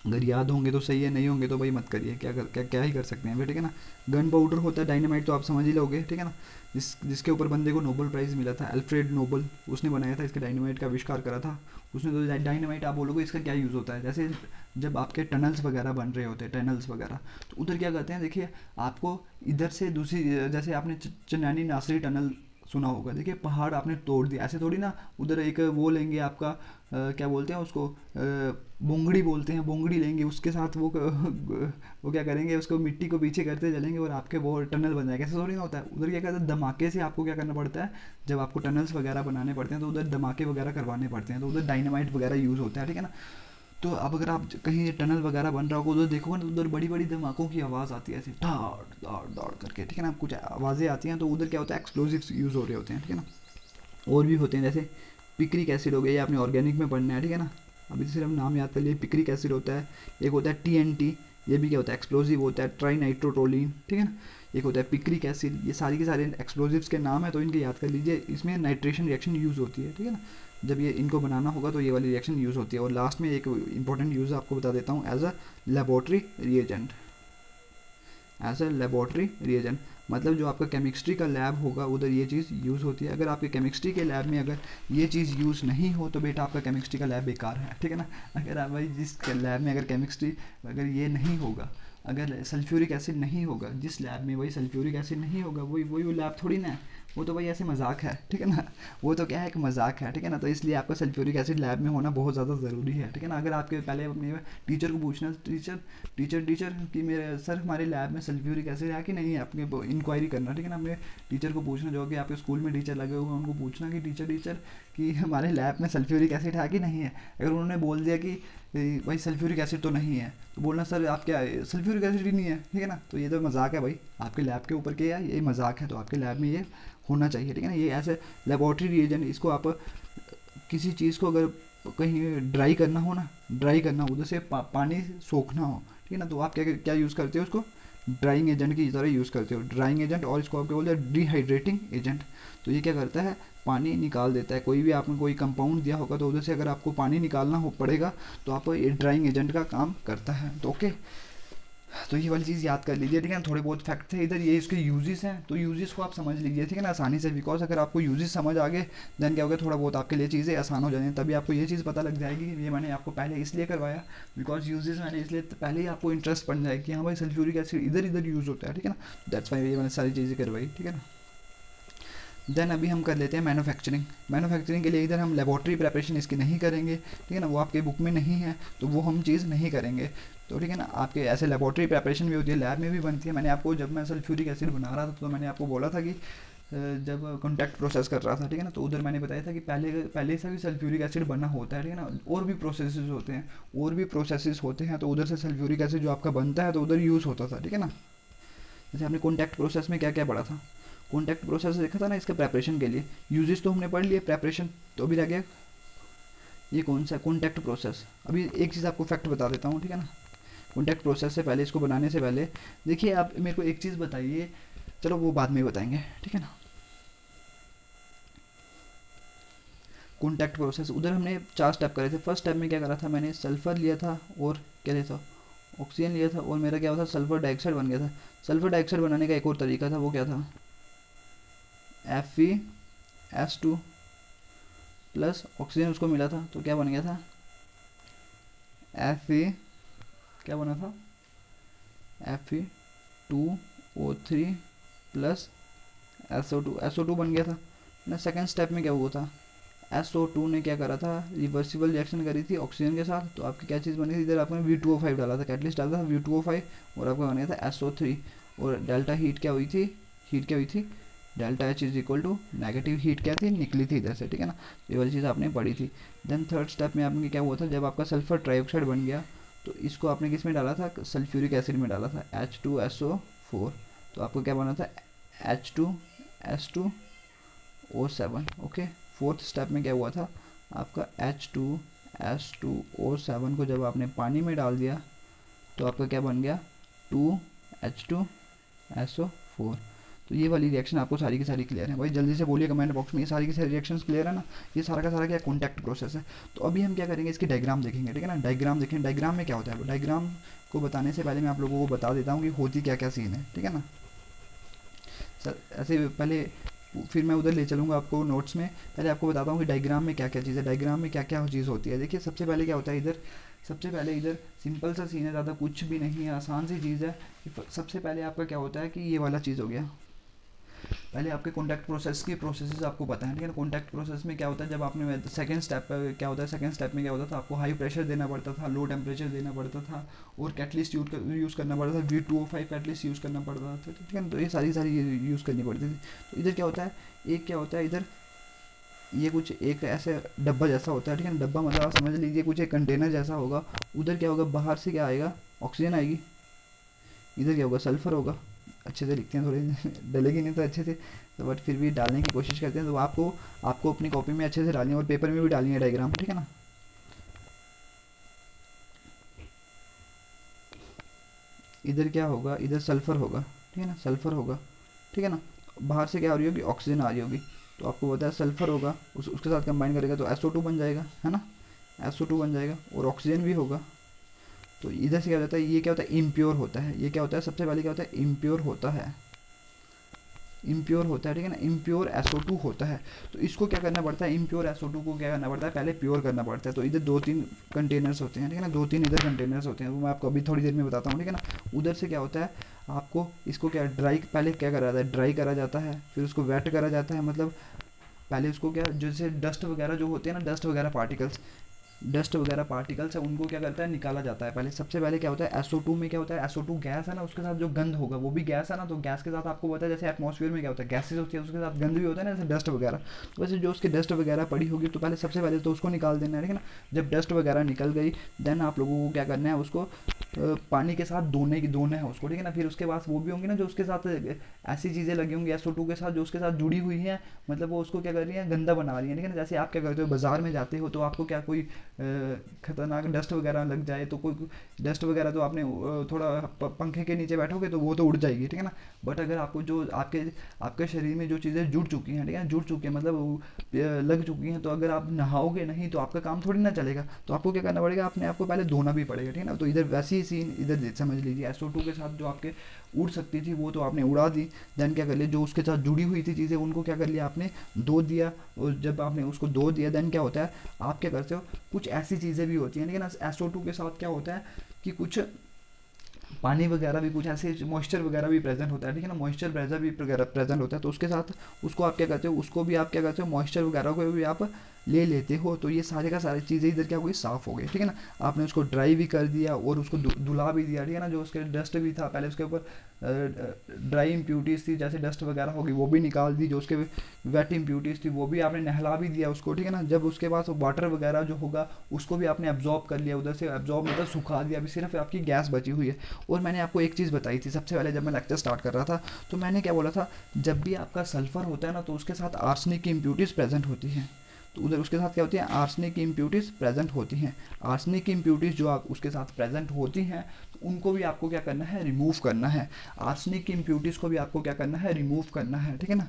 अगर याद होंगे तो सही है, नहीं होंगे तो भाई मत करिए, क्या ही कर सकते हैं, ठीक है ना। गन पाउडर होता है, डायनामाइट तो आप समझ ही लोगे, ठीक है ना। जिसके ऊपर बंदे को नोबेल प्राइज़ मिला था, अल्फ्रेड नोबल, उसने बनाया था, इसके डायनामाइट का आविष्कार करा था उसने। तो डायनामाइट आप बोलोगे इसका क्या यूज़ होता है, जैसे जब आपके टनल्स वगैरह बन रहे होते हैं, टनल्स वगैरह, तो उधर क्या करते हैं, देखिए आपको इधर से दूसरी, जैसे आपने चन्नानी नासरी टनल सुना होगा, देखिए पहाड़ आपने तोड़ दिया, ऐसे थोड़ी ना। उधर एक वो लेंगे आपका क्या बोलते हैं उसको, बोंगड़ी बोलते हैं, बोंगड़ी लेंगे, उसके साथ वो क्या करेंगे, उसको मिट्टी को पीछे करते चलेंगे और आपके वो टनल बन जाएगा, ऐसा थोड़ी ना होता है। उधर क्या कहते हैं, धमाके से आपको क्या करना पड़ता है, जब आपको टनल्स वगैरह बनाने पड़ते हैं तो उधर धमाके वगैरह करवाने पड़ते हैं, तो उधर डायनामाइट वगैरह यूज़ होता है, ठीक है ना। तो अब अगर आप कहीं टनल वगैरह बन रहा होगा उधर देखोगे ना, तो उधर बड़ी बड़ी धमाकों की आवाज़ आती है, ऐसे धाड़ धाड़ धाड़ करके, ठीक है ना, कुछ आवाज़ें आती हैं, तो उधर क्या होता है, एक्सप्लोजिव्स यूज़ हो रहे होते हैं, ठीक है ना। और भी होते हैं, जैसे पिक्रिक एसिड हो गया, ये आपने ऑर्गेनिक में पढ़ना है, ठीक है ना। अभी तो सिर्फ नाम याद कर लिए, पिक्रिक एसिड होता है, एक होता है TNT, ये भी क्या होता है, एक्सप्लोजिव होता है, ट्राई नाइट्रोटोलिन, ठीक है ना। एक होता है पिक्रिक एसिड, ये सारी के सारे एक्सप्लोजिव्स के नाम है, तो इनके याद कर लीजिए। इसमें नाइट्रेशन रिएक्शन यूज़ होती है, ठीक है ना। जब ये इनको बनाना होगा तो ये वाली रिएक्शन यूज़ होती है। और लास्ट में एक इंपॉर्टेंट यूज़ आपको बता देता हूँ, as a laboratory reagent, as a laboratory reagent, मतलब जो आपका केमिस्ट्री का लैब होगा उधर ये चीज़ यूज़ होती है। अगर आपके केमिस्ट्री के लैब में अगर ये चीज़ यूज़ नहीं हो तो बेटा आपका केमिस्ट्री का लैब बेकार है, ठीक है ना। अगर आप भाई जिस लैब में अगर केमिस्ट्री, अगर ये नहीं होगा, अगर सल्फ्यूरिक एसिड नहीं होगा, जिस लैब में वही सल्फ्यूरिक एसिड नहीं होगा, वही वही वो लैब थोड़ी ना है, वो तो भाई ऐसे मजाक है, ठीक है ना। वो तो क्या है, एक मजाक है, ठीक है ना। तो इसलिए आपका सल्फ्यूरिक एसिड लैब में होना बहुत ज़्यादा ज़रूरी है, ठीक है ना। अगर आपके पहले अपने टीचर को पूछना, टीचर टीचर टीचर कि मेरे सर हमारे लैब में सल्फ्यूरिक एसिड है कि नहीं है, आपने इंक्वायरी करना, ठीक है ना। अपने टीचर को पूछना, जो कि आपके स्कूल में टीचर लगे हुए हैं उनको पूछना कि टीचर टीचर कि हमारे लैब में सल्फ्यूरिक एसिड है कि नहीं है। अगर उन्होंने बोल दिया कि भाई सल्फ्यूरिक एसिड तो नहीं है, तो बोलना सर आप क्या, सल्फ्यूरिक एसिड ही नहीं है, ठीक है ना। तो ये तो मजाक है भाई, आपके लैब के ऊपर क्या है, ये मजाक है, तो आपके लैब में ये होना चाहिए, ठीक है ना। ये ऐसे लेबोरेटरी रिएजेंट, इसको आप किसी चीज़ को अगर कहीं ड्राई करना हो ना, ड्राई करना उधर से पानी सोखना हो, ठीक है ना, तो आप क्या क्या यूज़ करते हो उसको, ड्राइंग एजेंट की तरह यूज़ करते हो, ड्राइंग एजेंट। और इसको आप क्या बोलते हैं, डिहाइड्रेटिंग एजेंट। तो ये क्या करता है, पानी निकाल देता है। कोई भी आपने कोई कंपाउंड दिया होगा तो उधर से अगर आपको पानी निकालना हो पड़ेगा तो आप ये ड्राइंग एजेंट का काम करता है। तो ओके, तो ये वाली चीज़ याद कर लीजिए, ठीक है ना। थोड़े बहुत फैक्ट थे इधर, ये इसके यूजेस हैं, तो यूजेस को आप समझ लीजिए, ठीक है ना, आसानी से। बिकॉज अगर आपको यूजेस समझ आ गए देन क्या होगा, थोड़ा बहुत आपके लिए चीज़ें आसान हो जाएंगी, तभी आपको ये चीज़ पता लग जाएगी। ये मैंने आपको पहले इसलिए करवाया बिकॉज यूजेस मैंने इसलिए पहले ही आपको इंटरेस्ट बन जाए कि हाँ भाई सल्फ्यूरिक एसिड इधर इधर यूज़ होता है, ठीक है ना। दैट्स वाई ये मैंने सारी चीज़ें करवाई, ठीक है ना। देन अभी हम कर लेते हैं मैन्युफैक्चरिंग। मैन्युफैक्चरिंग के लिए इधर हम लेबॉर्ट्री प्रेपरेशन इसकी नहीं करेंगे, ठीक है ना, वो आपके बुक में नहीं है, तो वो हम चीज़ नहीं करेंगे। तो ठीक है ना, आपके ऐसे लेबॉर्ट्री प्रेपरेशन भी होती है, लैब में भी बनती है। मैंने आपको, जब मैं सल्फ्यूरिक एसिड बना रहा था तो मैंने आपको बोला था कि जब कॉन्टैक्ट प्रोसेस कर रहा था, ठीक है ना, तो उधर मैंने बताया था कि पहले से भी सल्फ्यूरिक एसिड बना होता है, ठीक है ना। और भी प्रोसेसेस होते हैं, और भी प्रोसेसेस होते हैं, तो उधर से सल्फ्यूरिक एसिड जो आपका बनता है तो उधर यूज़ होता था, ठीक है ना। जैसे आपने कॉन्टैक्ट प्रोसेस में क्या क्या पढ़ा था, कॉन्टैक्ट प्रोसेस देखा था ना, इसके प्रेपरेशन के लिए यूजेस तो हमने पढ़ लिए, प्रेपरेशन तो अभी रह गया ये कौन सा कॉन्टैक्ट प्रोसेस। अभी एक चीज़ आपको फैक्ट बता देता हूँ, ठीक है ना। कॉन्टैक्ट प्रोसेस से पहले, इसको बनाने से पहले, देखिए आप मेरे को एक चीज़ बताइए, चलो वो बाद में बताएंगे, ठीक है ना। कॉन्टैक्ट प्रोसेस उधर हमने 4 स्टेप करे थे। फर्स्ट स्टेप में क्या करा था, मैंने सल्फ़र लिया था और क्या लिया था, ऑक्सीजन लिया था, और मेरा क्या हुआ था, सल्फ़र डाइऑक्साइड बन गया था। सल्फ़र डाइऑक्साइड बनाने का एक और तरीका था, वो क्या था, FeS2 प्लस ऑक्सीजन उसको मिला था, तो क्या बन गया था, Fe, क्या बना था, Fe2O3 प्लस SO2 बन गया था ना। सेकेंड स्टेप में क्या हुआ था, SO2 ने क्या करा था, रिवर्सिबल रिएक्शन करी थी ऑक्सीजन के साथ, तो आपकी क्या चीज़ बनी थी, इधर आपने V2O5 डाला था, कैटलिस्ट डाला था V2O5, और आपका बन गया था SO3। और डेल्टा हीट क्या हुई थी, हीट क्या हुई थी, delta H is equal to negative heat क्या थी, निकली थी इधर से, ठीक है ना। ये वाली चीज़ आपने पढ़ी थी। देन थर्ड स्टेप में आपने क्या हुआ था, जब आपका सल्फर ट्राइऑक्साइड बन गया तो इसको आपने किस में डाला था, सल्फ्यूरिक एसिड में डाला था, H2SO4, तो आपको क्या बना था, H2S2O7। ओके, फोर्थ स्टेप में क्या हुआ था, आपका H2S2O7 को जब आपने पानी में डाल दिया तो आपका क्या बन गया, 2H2SO4। तो ये वाली रिएक्शन आपको सारी की सारी क्लियर है भाई, जल्दी से बोलिए कमेंट बॉक्स में, ये सारी की सारी रिएक्शंस क्लियर है ना। ये सारा का सारा क्या कॉन्टैक्ट प्रोसेस है। तो अभी हम क्या करेंगे, इसकी डायग्राम देखेंगे, ठीक है ना। डायग्राम देखें, डायग्राम में क्या होता है। डायग्राम को बताने से पहले मैं आप लोगों को बता देता हूँ कि होती क्या क्या सीन है, ठीक है ना। सर ऐसे पहले फिर मैं उधर ले चलूँगा आपको नोट्स में, पहले आपको बताता हूँ कि डायग्राम में क्या क्या चीज़ है, डायग्राम में क्या क्या चीज़ होती है। देखिए सबसे पहले क्या होता है इधर, सबसे पहले इधर सिंपल सा सीन है, ज़्यादा कुछ भी नहीं है, आसान सी चीज़ है। सबसे पहले आपका क्या होता है कि ये वाला चीज़ हो गया, पहले आपके कॉन्टैक्ट प्रोसेस की प्रोसेसेस आपको पता है, ठीक है ना। कॉन्टैक्ट प्रोसेस में क्या होता है, जब आपने सेकंड स्टेप पर क्या होता है, सेकंड स्टेप में क्या होता था, आपको हाई प्रेशर देना पड़ता था, लो टेम्परेचर देना पड़ता था, और कैटलिस्ट यूज़ करना पड़ता था, V2O5 कैटलिस्ट यूज़ करना पड़ता था, ठीक है ना। तो ये सारी यूज़ करनी पड़ती थी। तो इधर क्या होता है, एक क्या होता है इधर, ये कुछ एक ऐसे डब्बा जैसा होता है, ठीक है ना। डब्बा मतलब आप समझ लीजिए कुछ एक कंटेनर जैसा होगा। उधर क्या होगा, बाहर से क्या आएगा, ऑक्सीजन आएगी। इधर क्या होगा, सल्फर होगा। अच्छे से लिखते हैं, थोड़े डलेगी नहीं तो अच्छे से, तो बट फिर भी डालने की कोशिश करते हैं। तो आपको आपको अपनी कॉपी में अच्छे से डालनी है और पेपर में भी डालनी है डायग्राम, ठीक है ना। इधर क्या होगा, इधर सल्फर होगा, ठीक है ना, सल्फर होगा, ठीक है ना। बाहर से क्या आ रही होगी, ऑक्सीजन आ रही होगी। तो आपको पता है सल्फर होगा, उसके साथ कंबाइन करेगा तो SO2 बन जाएगा, है ना। SO2 बन जाएगा और ऑक्सीजन भी होगा। तो इधर से क्या हो जाता है, ये क्या होता है, इम्प्योर होता है। ये क्या होता है, सबसे पहले क्या होता है, इम्प्योर होता है, इम्प्योर होता है, ठीक है ना। इम्प्योर SO2 होता है। तो इसको क्या करना पड़ता है, इम्प्योर SO2 को क्या करना पड़ता है, पहले प्योर करना पड़ता है। तो इधर 2-3 कंटेनर्स होते हैं, ठीक है ना, 2-3 इधर कंटेनर्स होते हैं, वो मैं आपको अभी थोड़ी देर में बताता हूँ, ठीक है ना। उधर से क्या होता है, आपको इसको क्या ड्राई, पहले क्या करा जाता है, ड्राई करा जाता है, फिर उसको वेट करा जाता है। मतलब पहले उसको क्या, जैसे डस्ट वगैरह जो होते हैं ना, डस्ट वगैरह पार्टिकल्स है, उनको क्या करता है, निकाला जाता है। पहले सबसे पहले क्या होता है, SO2 में क्या होता है, SO2 गैस है ना, उसके साथ जो गंध होगा वो भी गैस है ना। तो गैस के साथ आपको पता है, जैसे एटमॉस्फेयर में क्या होता है, गैसेज होती है, उसके साथ गंध भी होता है ना, जैसे डस्ट वगैरह। तो वैसे जो उसकी डस्ट वगैरह पड़ी होगी, तो पहले सबसे पहले तो उसको निकाल देना है, ठीक है ना। जब डस्ट वगैरह निकल गई, देन आप लोगों को क्या करना है, उसको पानी के साथ धोना है उसको, ठीक है ना। फिर उसके बाद वो भी होंगी ना जो उसके साथ ऐसी चीज़ें लगी होंगी SO2 के साथ, जो उसके साथ जुड़ी हुई हैं, मतलब वो उसको क्या कर रही हैं, गंदा बना रही हैं, ठीक है ना। जैसे आप क्या करते हो, बाजार में जाते हो तो आपको क्या कोई खतरनाक डस्ट वगैरह लग जाए, तो कोई डस्ट वगैरह तो आपने थोड़ा पंखे के नीचे बैठोगे तो वो तो उड़ जाएगी, ठीक है ना। बट अगर आपको जो आपके आपके शरीर में जो चीज़ें जुड़ चुकी हैं, ठीक है, जुड़ चुकी हैं मतलब लग चुकी हैं, तो अगर आप नहाओगे नहीं तो आपका काम थोड़ी ना चलेगा। तो आपको क्या करना पड़ेगा, अपने आप को पहले धोना भी पड़ेगा, ठीक है ना। तो इधर वैसी ही सीन इधर समझ लीजिए, SO2 के साथ जो आपके उड़ सकती थी वो तो आपने उड़ा दी। देन क्या कर लिया, जो उसके साथ जुड़ी हुई थी चीज़ें उनको क्या कर लिया आपने, धो दिया। और जब आपने उसको धो दिया, देन क्या होता है, आप क्या करते हो, कुछ ऐसी चीज़ें भी होती हैं, लेकिन SO2 के साथ क्या होता है कि कुछ पानी वगैरह भी, कुछ ऐसे मॉइस्चर वगैरह भी प्रेजेंट होता है, ठीक है ना। मॉइस्चर वगैरह भी प्रेजेंट होता है, तो उसके साथ उसको आप क्या करते हो, उसको भी आप क्या करते हो, मॉइस्चर वगैरह को भी आप ले लेते हो। तो ये सारे का सारी चीज़ें इधर क्या हो गई, साफ़ हो गई, ठीक है ना। आपने उसको ड्राई भी कर दिया और उसको धुला भी दिया, ठीक है ना। जो उसके डस्ट भी था पहले उसके ऊपर ड्राई इम्प्यूटीज़ थी, जैसे डस्ट वगैरह होगी वो भी निकाल दी, जो उसके वेट इम्प्यूटीज़ थी वो भी आपने नहला भी दिया उसको, ठीक है ना। जब उसके पास वाटर वगैरह जो होगा उसको भी आपने एब्जॉर्ब कर लिया, उधर से एब्जॉर्ब मतलब सुखा दिया, अभी सिर्फ आपकी गैस बची हुई है। और मैंने आपको एक चीज़ बताई थी सबसे पहले जब मैं लेक्चर स्टार्ट कर रहा था, तो मैंने क्या बोला था, जब भी आपका सल्फर होता है ना तो उसके साथ आर्सेनिक की इम्प्यूटीज़ प्रेजेंट होती हैं। तो उधर उसके साथ क्या होती है, आर्सेनिक की इम्प्यूटीज़ प्रेजेंट होती हैं। आर्सेनिक की इम्प्यूटीज़ जो आप उसके साथ प्रेजेंट होती हैं, तो उनको भी आपको क्या करना है, रिमूव करना है। आर्सेनिक की इम्प्यूटीज़ को भी आपको क्या करना है, रिमूव करना है, ठीक है ना।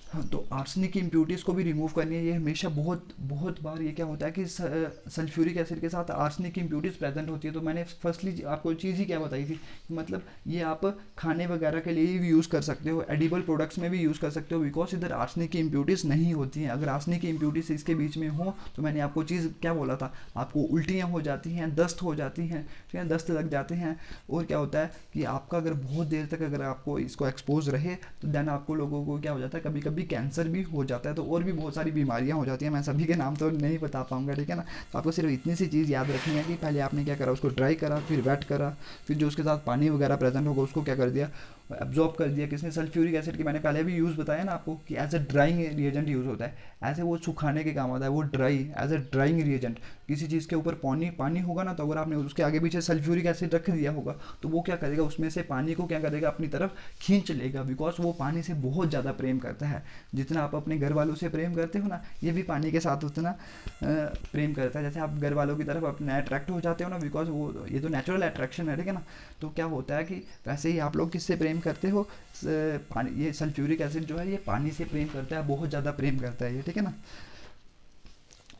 हाँ, तो आर्सेनिक की इम्प्यूटीज़ को भी रिमूव करनी है। ये हमेशा बहुत बहुत बार ये क्या होता है कि सल्फ्यूरिक एसिड के साथ आर्सेनिक की इम्प्यूटीज़ प्रेजेंट होती है। तो मैंने फर्स्टली आपको चीज़ ही क्या बताई थी, मतलब ये आप खाने वगैरह के लिए भी यूज़ कर सकते हो, एडिबल प्रोडक्ट्स में भी यूज़ कर सकते हो, बिकॉज इधर आर्सेनिक की इम्प्यूटीज़ नहीं होती हैं। अगर आर्सेनिक की इम्प्यूटीज़ इसके बीच में हो तो मैंने आपको चीज़ क्या बोला था, आपको उल्टियाँ हो जाती हैं, दस्त हो जाती हैं, ठीक है, दस्त लग जाते हैं। और क्या होता है कि आपका अगर बहुत देर तक अगर आपको इसको एक्सपोज रहे तो देन आपको लोगों को क्या हो जाता है, कभी कभी कैंसर भी हो जाता है। तो और भी बहुत सारी बीमारियां हो जाती हैं, मैं सभी के नाम तो नहीं बता पाऊंगा, ठीक है ना। तो आपको सिर्फ इतनी सी चीज़ याद रखनी है कि पहले आपने क्या करा, उसको ड्राई करा, फिर वेट करा, फिर जो उसके साथ पानी वगैरह प्रेजेंट होगा उसको क्या कर दिया, एब्जॉर्ब कर दिया। किसने, सल्फ्यूरिक एसिड की मैंने पहले भी यूज़ बताया ना आपको कि as a drying reagent use होता है, ऐसे वो सुखाने के काम आता है, वो dry as a drying reagent. किसी चीज़ के ऊपर पानी पानी होगा ना, तो अगर आपने उसके आगे पीछे सल्फ्यूरिक एसिड रख दिया होगा तो वो क्या करेगा, उसमें से पानी को क्या करेगा, अपनी तरफ खींच लेगा, बिकॉज वो पानी से बहुत ज़्यादा प्रेम करता है। जितना आप अपने घर वालों से प्रेम करते हो ना, ये भी पानी के साथ उतना प्रेम करता है। जैसे आप घर वालों की तरफ अपने अट्रैक्ट हो जाते हो ना, बिकॉज वो ये तो नेचुरल अट्रैक्शन है, ठीक है ना। तो क्या होता है कि वैसे ही आप लोग किससे प्रेम करते हो पानी, ये सल्फ्यूरिक एसिड जो है ये पानी से प्रेम करता है, बहुत ज़्यादा प्रेम करता है ये, ठीक है ना।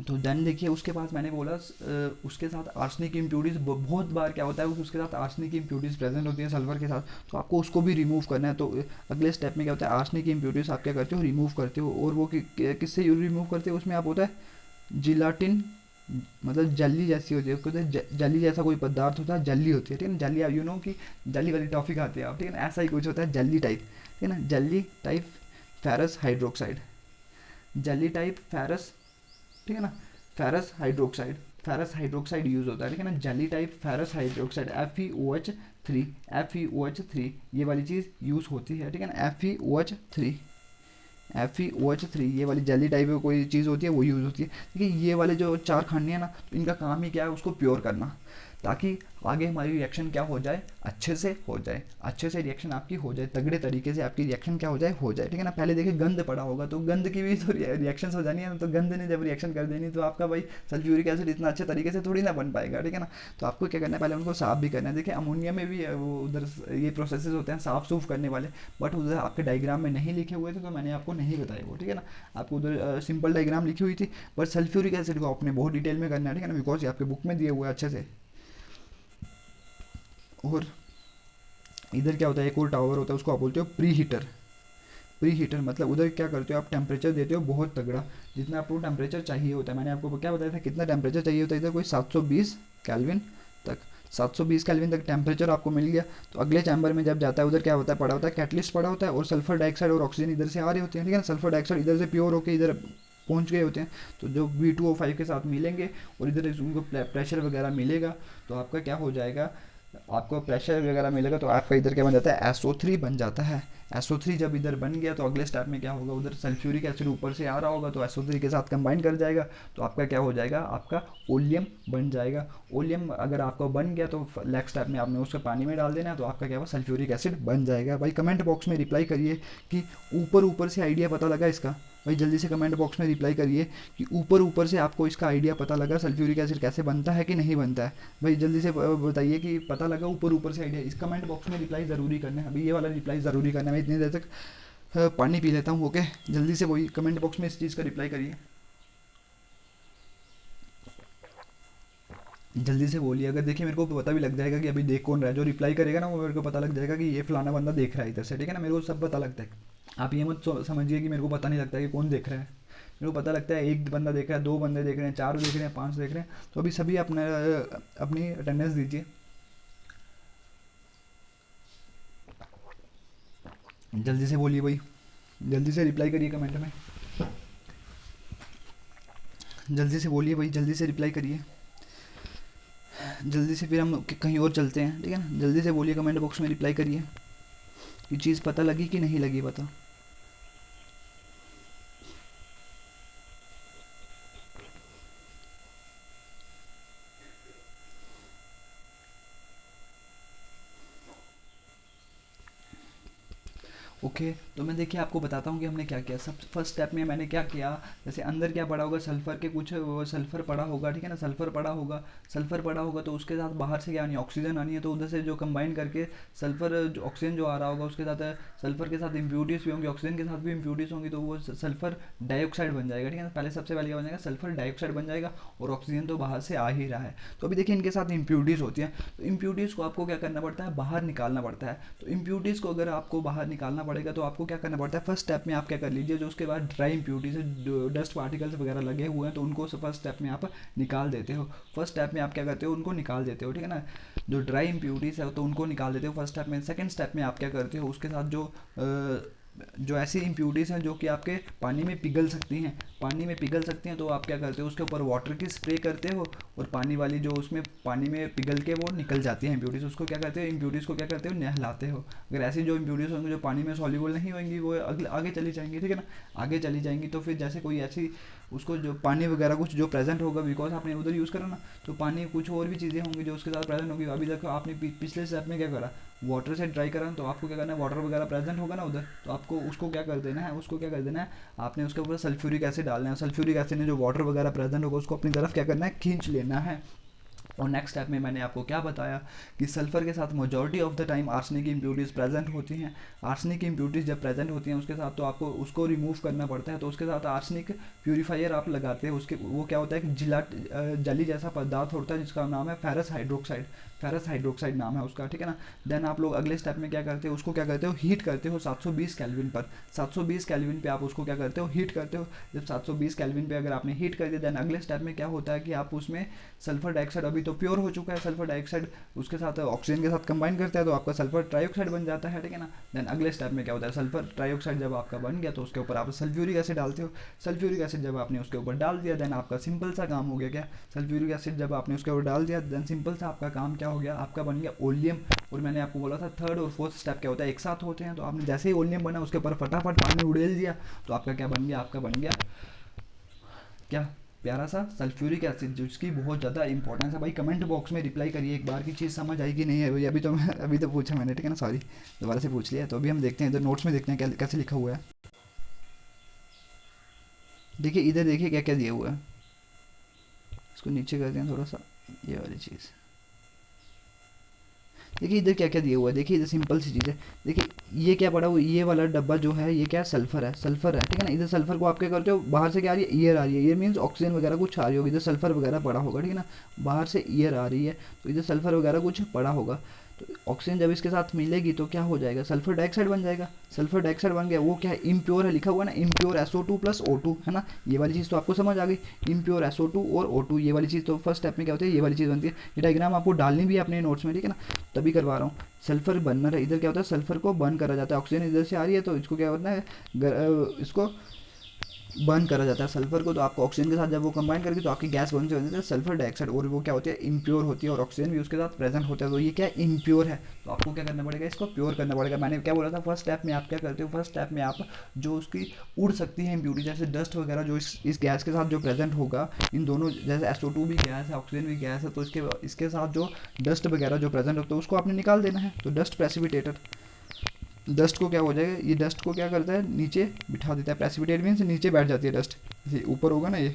तो देन देखिए उसके बाद मैंने बोला उसके साथ आर्सेनिक इम्प्यूरिटीज, बहुत बार क्या होता है उसके साथ आर्सेनिक इम्प्यूरिटीज प्रेजेंट होती है सल्फर के साथ, तो आपको उसको भी रिमूव करना है। तो अगले स्टेप में क्या होता है, आर्सेनिक इम्प्यूरिटीज आप क्या करते हो, रिमूव करते हो। और वो किससे रिमूव करते हो, उसमें आप होता है जिलाटिन, मतलब जल्ली जैसी होती है, उसको जल्ली जैसा कोई पदार्थ होता है, जल्ली होती है, ठीक है ना। जल्ली यू नो कि जल्ली वाली टॉफ़ी खाते हैं आप, ठीक है ना, ऐसा ही कुछ होता है जल्ली टाइप, ठीक है ना, jelly type ferrous hydroxide, jelly type ferrous, ठीक है ना, फेरस हाइड्रोक्साइड यूज़ होता है, ठीक है ना, jelly type ferrous hydroxide FeOH3, FeOH3 ये वाली चीज़ यूज़ होती है, ठीक है ना, FeOH3 ये वाली जेली टाइप में कोई चीज़ होती है वो यूज़ होती है। देखिए ये वाले जो चार खाने हैं ना, तो इनका काम ही क्या है, उसको प्योर करना, ताकि आगे हमारी रिएक्शन क्या हो जाए, अच्छे से हो जाए, अच्छे से रिएक्शन आपकी हो जाए, तगड़े तरीके से आपकी रिएक्शन क्या हो जाए, ठीक है ना। पहले देखिए गंद पड़ा होगा तो गंद की भी तो रिएक्शन हो जानी है, तो गंद ने जब रिएक्शन कर देनी तो आपका भाई सल्फ्यूरिक एसिड इतना अच्छे तरीके से थोड़ी ना बन पाएगा, ठीक है ना। तो आपको क्या करना है, पहले उनको साफ भी करना है। देखिए अमोनिया में भी वो उधर ये प्रोसेसेस होते हैं साफ सूफ करने वाले, बट उधर आपके डायग्राम में नहीं लिखे हुए थे तो मैंने आपको नहीं बताया वो, ठीक है ना। आपको उधर सिंपल डायग्राम लिखी हुई थी, बट सल्फ्यूरिक एसिड को आपने बहुत डिटेल में करना है, ठीक है ना, बिकॉज ये आपके बुक में दिए हुए हैं अच्छे से। और इधर क्या होता है, एक और टावर होता है, उसको आप बोलते हो प्री हीटर। प्री हीटर मतलब उधर क्या करते हो, आप टेम्परेचर देते हो बहुत तगड़ा, जितना आपको टेम्परेचर चाहिए होता है। मैंने आपको क्या बताया था कितना टेम्परेचर चाहिए होता है, इधर कोई 720 केल्विन तक, 720 केल्विन तक टेम्परेचर आपको मिल गया। तो अगले चैम्बर में जब जाता है उधर क्या होता है, पड़ा होता है कैटलिस्ट पड़ा होता है, और सल्फर डाइऑक्साइड और ऑक्सीजन इधर से आ रहे होते हैं, ठीक है ना। सल्फर डाइऑक्साइड इधर से प्योर होकर इधर पहुंच गए होते हैं, तो जो V2O5 के साथ मिलेंगे और इधर उनको प्रेशर वगैरह मिलेगा, तो आपका क्या हो जाएगा, आपको प्रेशर वगैरह मिलेगा, तो आपका इधर क्या बन जाता है, SO3 बन जाता है। SO3 जब इधर बन गया तो अगले स्टेप में क्या होगा, उधर सल्फ्यूरिक एसिड ऊपर से आ रहा होगा तो SO3 के साथ कंबाइन कर जाएगा, तो आपका क्या हो जाएगा, आपका ओलियम बन जाएगा। ओलियम अगर आपका बन गया तो नेक्स्ट स्टेप में आपने उसको पानी में डाल देना है, तो आपका क्या होगा, सल्फ्यूरिक एसिड बन जाएगा। भाई कमेंट बॉक्स में रिप्लाई करिए कि ऊपर ऊपर से आइडिया पता लगा इसका। भाई जल्दी से कमेंट बॉक्स में रिप्लाई करिए कि ऊपर ऊपर से आपको इसका आइडिया पता लगा सल्फ्यूरिक एसिड कैसे बनता है कि नहीं बनता है। भाई जल्दी से बताइए कि पता लगा ऊपर ऊपर से आइडिया। इस कमेंट बॉक्स में रिप्लाई ज़रूरी करना है, अभी ये वाला रिप्लाई ज़रूरी करना है। मैं इतनी देर तक पानी पी लेता हूँ, ओके। जल्दी से वही कमेंट बॉक्स में इस चीज़ का रिप्लाई करिए, जल्दी से बोलिए। अगर देखिए मेरे को पता भी लग जाएगा कि अभी देख कौन रहा है, जो रिप्लाई करेगा ना वो मेरे को पता लग जाएगा कि ये फलाना बंदा देख रहा है इधर से, ठीक है ना। मेरे को सब पता लगता है, आप ये मत समझिए कि मेरे को पता नहीं लगता है कि कौन देख रहा है। मेरे को पता लगता है एक बंदा देख रहा है, दो बंदे देख रहे हैं, चार देख रहे हैं, पांच देख रहे हैं। तो अभी सभी अपना अपनी अटेंडेंस दीजिए, जल्दी से बोलिए भाई, जल्दी से रिप्लाई करिए कमेंट में, जल्दी से बोलिए भाई, जल्दी से रिप्लाई करिए, जल्दी से फिर हम कहीं और चलते हैं, ठीक है ना। जल्दी से बोलिए, कमेंट बॉक्स में रिप्लाई करिए कि चीज़ पता लगी कि नहीं लगी पता। ओके तो मैं देखिए आपको बताता हूँ कि हमने क्या किया। सब फर्स्ट स्टेप में मैंने क्या किया, जैसे अंदर क्या पड़ा होगा, सल्फर के कुछ सल्फर पड़ा होगा, ठीक है ना, सल्फर पड़ा होगा। सल्फर पड़ा होगा तो उसके साथ बाहर से क्या आनी है, ऑक्सीजन आनी है। तो उधर से जो कंबाइन करके सल्फर जो ऑक्सीजन जो आ रहा होगा उसके साथ सल्फर के साथ इम्प्यूरिटीज भी होंगी, ऑक्सीजन के साथ भी इम्प्यूरिटीज होंगी, तो वो सल्फर डाइऑक्साइड बन जाएगा, ठीक है ना। पहले सबसे पहले क्या बन जाएगा, सल्फर डाइऑक्साइड बन जाएगा, और ऑक्सीजन तो बाहर से आ ही रहा है। तो अभी देखिए इनके साथ इम्प्यूरिटीज होती हैं, तो इम्प्यूरिटीज को आपको क्या करना पड़ता है, बाहर निकालना पड़ता है। तो इम्प्यूरिटीज को अगर आपको बाहर निकालना पड़ेगा तो आपको क्या करना पड़ता है, फर्स्ट स्टेप में आप क्या कर लीजिए, जो उसके बाद ड्राई इम्प्यूरिटीज है, डस्ट पार्टिकल्स वगैरह लगे हुए हैं, तो उनको फर्स्ट स्टेप में आप निकाल देते हो। फर्स्ट स्टेप में आप क्या करते हो, उनको निकाल देते हो, ठीक है ना। जो ड्राई इम्प्यूरिटीज है तो उनको निकाल देते हो फर्स्ट स्टेप में। सेकंड स्टेप में आप क्या करते हो, उसके साथ जो ऐसी इम्प्यूरिटीज हैं जो कि आपके पानी में पिघल सकती हैं, पानी में पिघल सकती हैं, तो आप क्या करते हो, उसके ऊपर वाटर की स्प्रे करते हो, और पानी वाली जो उसमें पानी में पिघल के वो निकल जाती है इम्प्यूरिटीज, उसको क्या करते हो, इम्प्यूरिटीज को क्या करते हो, नहलाते हो। अगर ऐसी जो इम्प्यूरिटीज होंगी जो पानी में सॉल्युबल नहीं होंगी वो अगले आगे चली जाएंगी, ठीक है ना, आगे चली जाएंगी। तो फिर जैसे कोई ऐसी उसको जो पानी वगैरह कुछ जो प्रेजेंट होगा, बिकॉज आपने उधर यूज़ करा ना, तो पानी कुछ और भी चीज़ें होंगी जो उसके साथ प्रेजेंट होगी। अभी देखो आपने पिछले स्टेप में क्या करा, वाटर से ड्राई करा, तो आपको क्या करना है, वाटर वगैरह प्रेजेंट होगा ना उधर, तो आपको उसको क्या कर देना है, उसको क्या कर देना है, आपने उसके ऊपर सल्फ्यूरिक एसिड डालना है। सल्फ्यूरिक एसिड ने जो वाटर वगैरह प्रेजेंट होगा उसको अपनी तरफ क्या करना है, खींच लेना है। और नेक्स्ट स्टेप में मैंने आपको क्या बताया कि सल्फर के साथ majority of the time arsenic की इम्प्यूरिटीज़ प्रेजेंट होती हैं। आर्सेनिक की इम्प्यूरिटीज़ जब प्रेजेंट होती हैं उसके साथ तो आपको उसको रिमूव करना पड़ता है, तो उसके साथ आर्सेनिक प्यूरीफायर आप लगाते हैं। उसके वो क्या होता है कि जली जैसा पदार्थ होता है जिसका नाम है फेरस हाइड्रोक्साइड। फेरस हाइड्रोक्साइड नाम है उसका, ठीक है ना। देन आप लोग अगले स्टेप में क्या करते हो, उसको क्या करते हो, हीट करते हो 720 केल्विन पर। 720 केल्विन पे आप उसको क्या करते हो, हीट करते हो। जब 720 केल्विन पे अगर आपने हीट कर दिया, देन अगले स्टेप में क्या होता है कि आप उसमें सल्फर डाइऑक्साइड, अभी तो प्योर हो चुका है सल्फर डाइऑक्साइड, उसके साथ ऑक्सीजन के साथ कंबाइन करता है तो आपका सल्फर ट्राइऑक्साइड बन जाता है, ठीक है ना। देन अगले स्टेप में क्या होता है, सल्फर ट्राइऑक्साइड जब आपका बन गया तो उसके ऊपर आप सल्फ्यूरिक एसिड डालते हो। सल्फ्यूरिक एसिड जब आपने उसके ऊपर डाल दिया, देन आपका सिंपल सा काम हो गया। क्या, सल्फ्यूरिक एसिड जब आपने उसके ऊपर डाल दिया, देन सिंपल सा आपका काम क्या हो गया, आपका बन गया ओलियम। और मैंने आपको बोला था थर्ड और फोर्थ स्टेप क्या होता है, एक साथ होते हैं। तो आपने जैसे ही ओलियम बना उसके ऊपर फटाफट पानी उड़ेल दिया तो आपका क्या बन गया, आपका बन गया क्या, प्यारा सा सल्फ्यूरिक एसिड, जिसकी बहुत ज़्यादा इंपॉर्टेंस है। भाई कमेंट बॉक्स में रिप्लाई करिए एक बार की चीज़ समझ आई कि नहीं है भाई। अभी तो पूछा मैंने, ठीक है ना, सॉरी दोबारा से पूछ लिया। तो अभी हम देखते हैं इधर नोट्स में, देखते हैं क्या कैसे लिखा हुआ है। देखिए इधर देखिए क्या क्या दिया हुआ है, इसको नीचे कर दें थोड़ा सा, ये वाली चीज़ देखिए इधर क्या क्या दिया हुआ है। देखिए इधर सिंपल सी चीज़ है। देखिए ये क्या पड़ा हुआ, ये वाला डब्बा जो है ये क्या है, सल्फर है, सल्फर है, ठीक है ना। इधर सल्फर को आप क्या करते हो, बाहर से क्या आ रही है, ईयर आ रही है। ईयर मीन्स ऑक्सीजन वगैरह कुछ आ रही होगी, इधर सल्फर वगैरह पड़ा होगा, ठीक है ना। बाहर से ईयर आ रही है तो इधर सल्फर वगैरह कुछ पड़ा होगा। तो ऑक्सीजन जब इसके साथ मिलेगी तो क्या हो जाएगा, सल्फर डाइऑक्साइड बन जाएगा। सल्फर डाइऑक्साइड बन गया, वो क्या है, इम्प्योर है, लिखा हुआ है ना, इम्प्योर SO2 प्लस O2, है ना। ये वाली चीज़ तो आपको समझ आ गई, इम्प्योर SO2 और O2, ये वाली चीज़ तो फर्स्ट स्टेप में क्या होती है, ये वाली चीज़ बनती है। ये डायग्राम आपको डालनी भी है अपने नोट्स में, ठीक है ना, तभी करवा रहा हूँ। सल्फर बर्नर है, इधर क्या होता है, सल्फर को बर्न करा जाता है। ऑक्सीजन इधर से आ रही है तो इसको क्या होता है, इसको बर्न करा जाता है सल्फर को। तो आपको ऑक्सीजन के साथ जब वो कंबाइन करके तो आपकी गैस बन जाती है सल्फर डाइऑक्साइड, और वो क्या होती है, इम्प्योर होती है, और ऑक्सीजन भी उसके साथ प्रेजेंट होता है। तो ये क्या है, इम्प्योर है। तो आपको क्या करना पड़ेगा, इसको प्योर करना पड़ेगा। मैंने क्या बोला था, फर्स्ट स्टेप में आप क्या करते हो, फर्स्ट स्टेप में आप जो उसकी उड़ सकती है इम्प्यूरिटी, जैसे डस्ट वगैरह जो इस गैस के साथ जो प्रेजेंट होगा, इन दोनों, जैसे SO2 भी गैस है, ऑक्सीजन भी गैस है, तो इसके साथ जो डस्ट वगैरह जो प्रेजेंट होता है उसको आपने निकाल देना है। तो डस्ट प्रेसिपिटेटर, डस्ट को क्या हो जाएगा, ये डस्ट को क्या करता है, नीचे बिठा देता है। प्रेसिपिटेट मीन्स नीचे बैठ जाती है डस्ट। जैसे ऊपर होगा ना, ये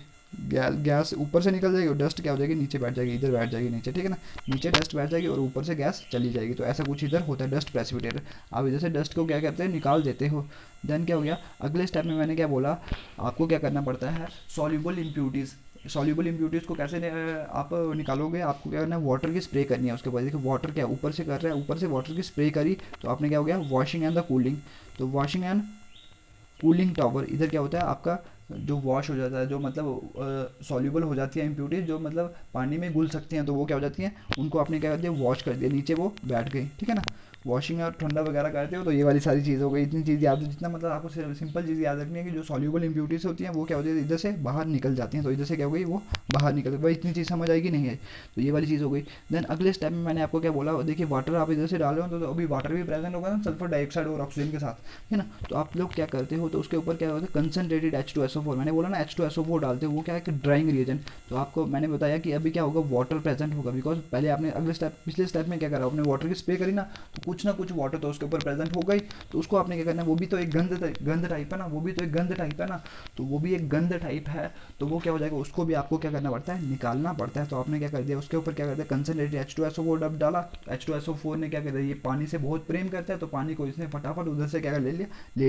गैस ऊपर से निकल जाएगी और डस्ट क्या हो जाएगी, नीचे बैठ जाएगी, इधर बैठ जाएगी नीचे, ठीक है ना। नीचे डस्ट बैठ जाएगी और ऊपर से गैस चली जाएगी। तो ऐसा कुछ इधर होता है डस्ट प्रेसिपिटेटर। आप इधर से डस्ट को क्या करते हैं, निकाल देते हो। देन क्या हो गया, अगले स्टेप में मैंने क्या बोला, आपको क्या करना पड़ता है, सॉल्युबल इम्प्यूरिटीज़। सॉल्युबल इम्प्यूरिटीज़ को कैसे आप निकालोगे, आपको क्या करना है, वाटर की स्प्रे करनी है उसके बाद। देखिए वाटर क्या ऊपर से कर रहा है, ऊपर से वाटर की स्प्रे करी तो आपने क्या हो गया, वॉशिंग एंड द कूलिंग। तो वॉशिंग एंड कूलिंग टॉवर, इधर क्या होता है, आपका जो वॉश हो जाता है, जो मतलब सॉल्युबल हो जाती है इम्प्यूरिटीज, जो मतलब पानी में घुल सकती हैं, तो वो क्या हो जाती हैं, उनको आपने क्या कर दिया, वॉश कर दिया, नीचे वो बैठ गई, ठीक है ना। वॉशिंग और ठंडा वगैरह करते हो तो ये वाली सारी चीज़ हो गई। इतनी चीज़ याद, जितना मतलब आपको सिंपल चीज़ याद रखनी है कि जो सॉल्युबल इम्प्यूरिटीज होती हैं वो क्या होती है, इधर से बाहर निकल जाती हैं। तो इधर से क्या हो गई, वो बाहर निकल गई। भाई इतनी चीज़ समझ आएगी नहीं है, तो ये वाली चीज़ हो गई। देन अगले स्टेप में मैंने आपको क्या बोला, देखिए वाटर आप इधर से डाल रहे हो तो अभी वाटर भी प्रेजेंट होगा ना, सल्फर डाइऑक्साइड और ऑक्सीजन के साथ, है ना। तो आप लोग क्या करते हो, तो उसके ऊपर क्या होता है, कंसनट्रेटेड H2SO4, मैंने बोला ना H2SO4 डालते हो, वो क्या है कि ड्राइंग रिएजेंट। तो आपको मैंने बताया कि अभी क्या होगा, वाटर प्रेजेंट होगा, बिकॉज पहले आपने अगले स्टेप, पिछले स्टेप में क्या करा, आपने वाटर की स्प्रे करी ना, तो कुछ ना कुछ वाटर तो उसके ऊपर प्रेजेंट हो गई। तो उसको आपने क्या करना है, वो भी तो एक गंध टाइप है ना, वो भी तो एक गंध टाइप है ना, तो वो भी एक गंध टाइप है। तो वो क्या हो जाएगा, उसको भी आपको क्या करना पड़ता है, निकालना पड़ता है। तो आपने क्या कर दिया, उसके ऊपर क्या करते हैं, कंसनट्रेटेड H2SO4 डब डाला। H2SO4 ने क्या कर दिया, ये पानी से बहुत प्रेम करता है, तो पानी को इसने फटाफट उधर से क्या ले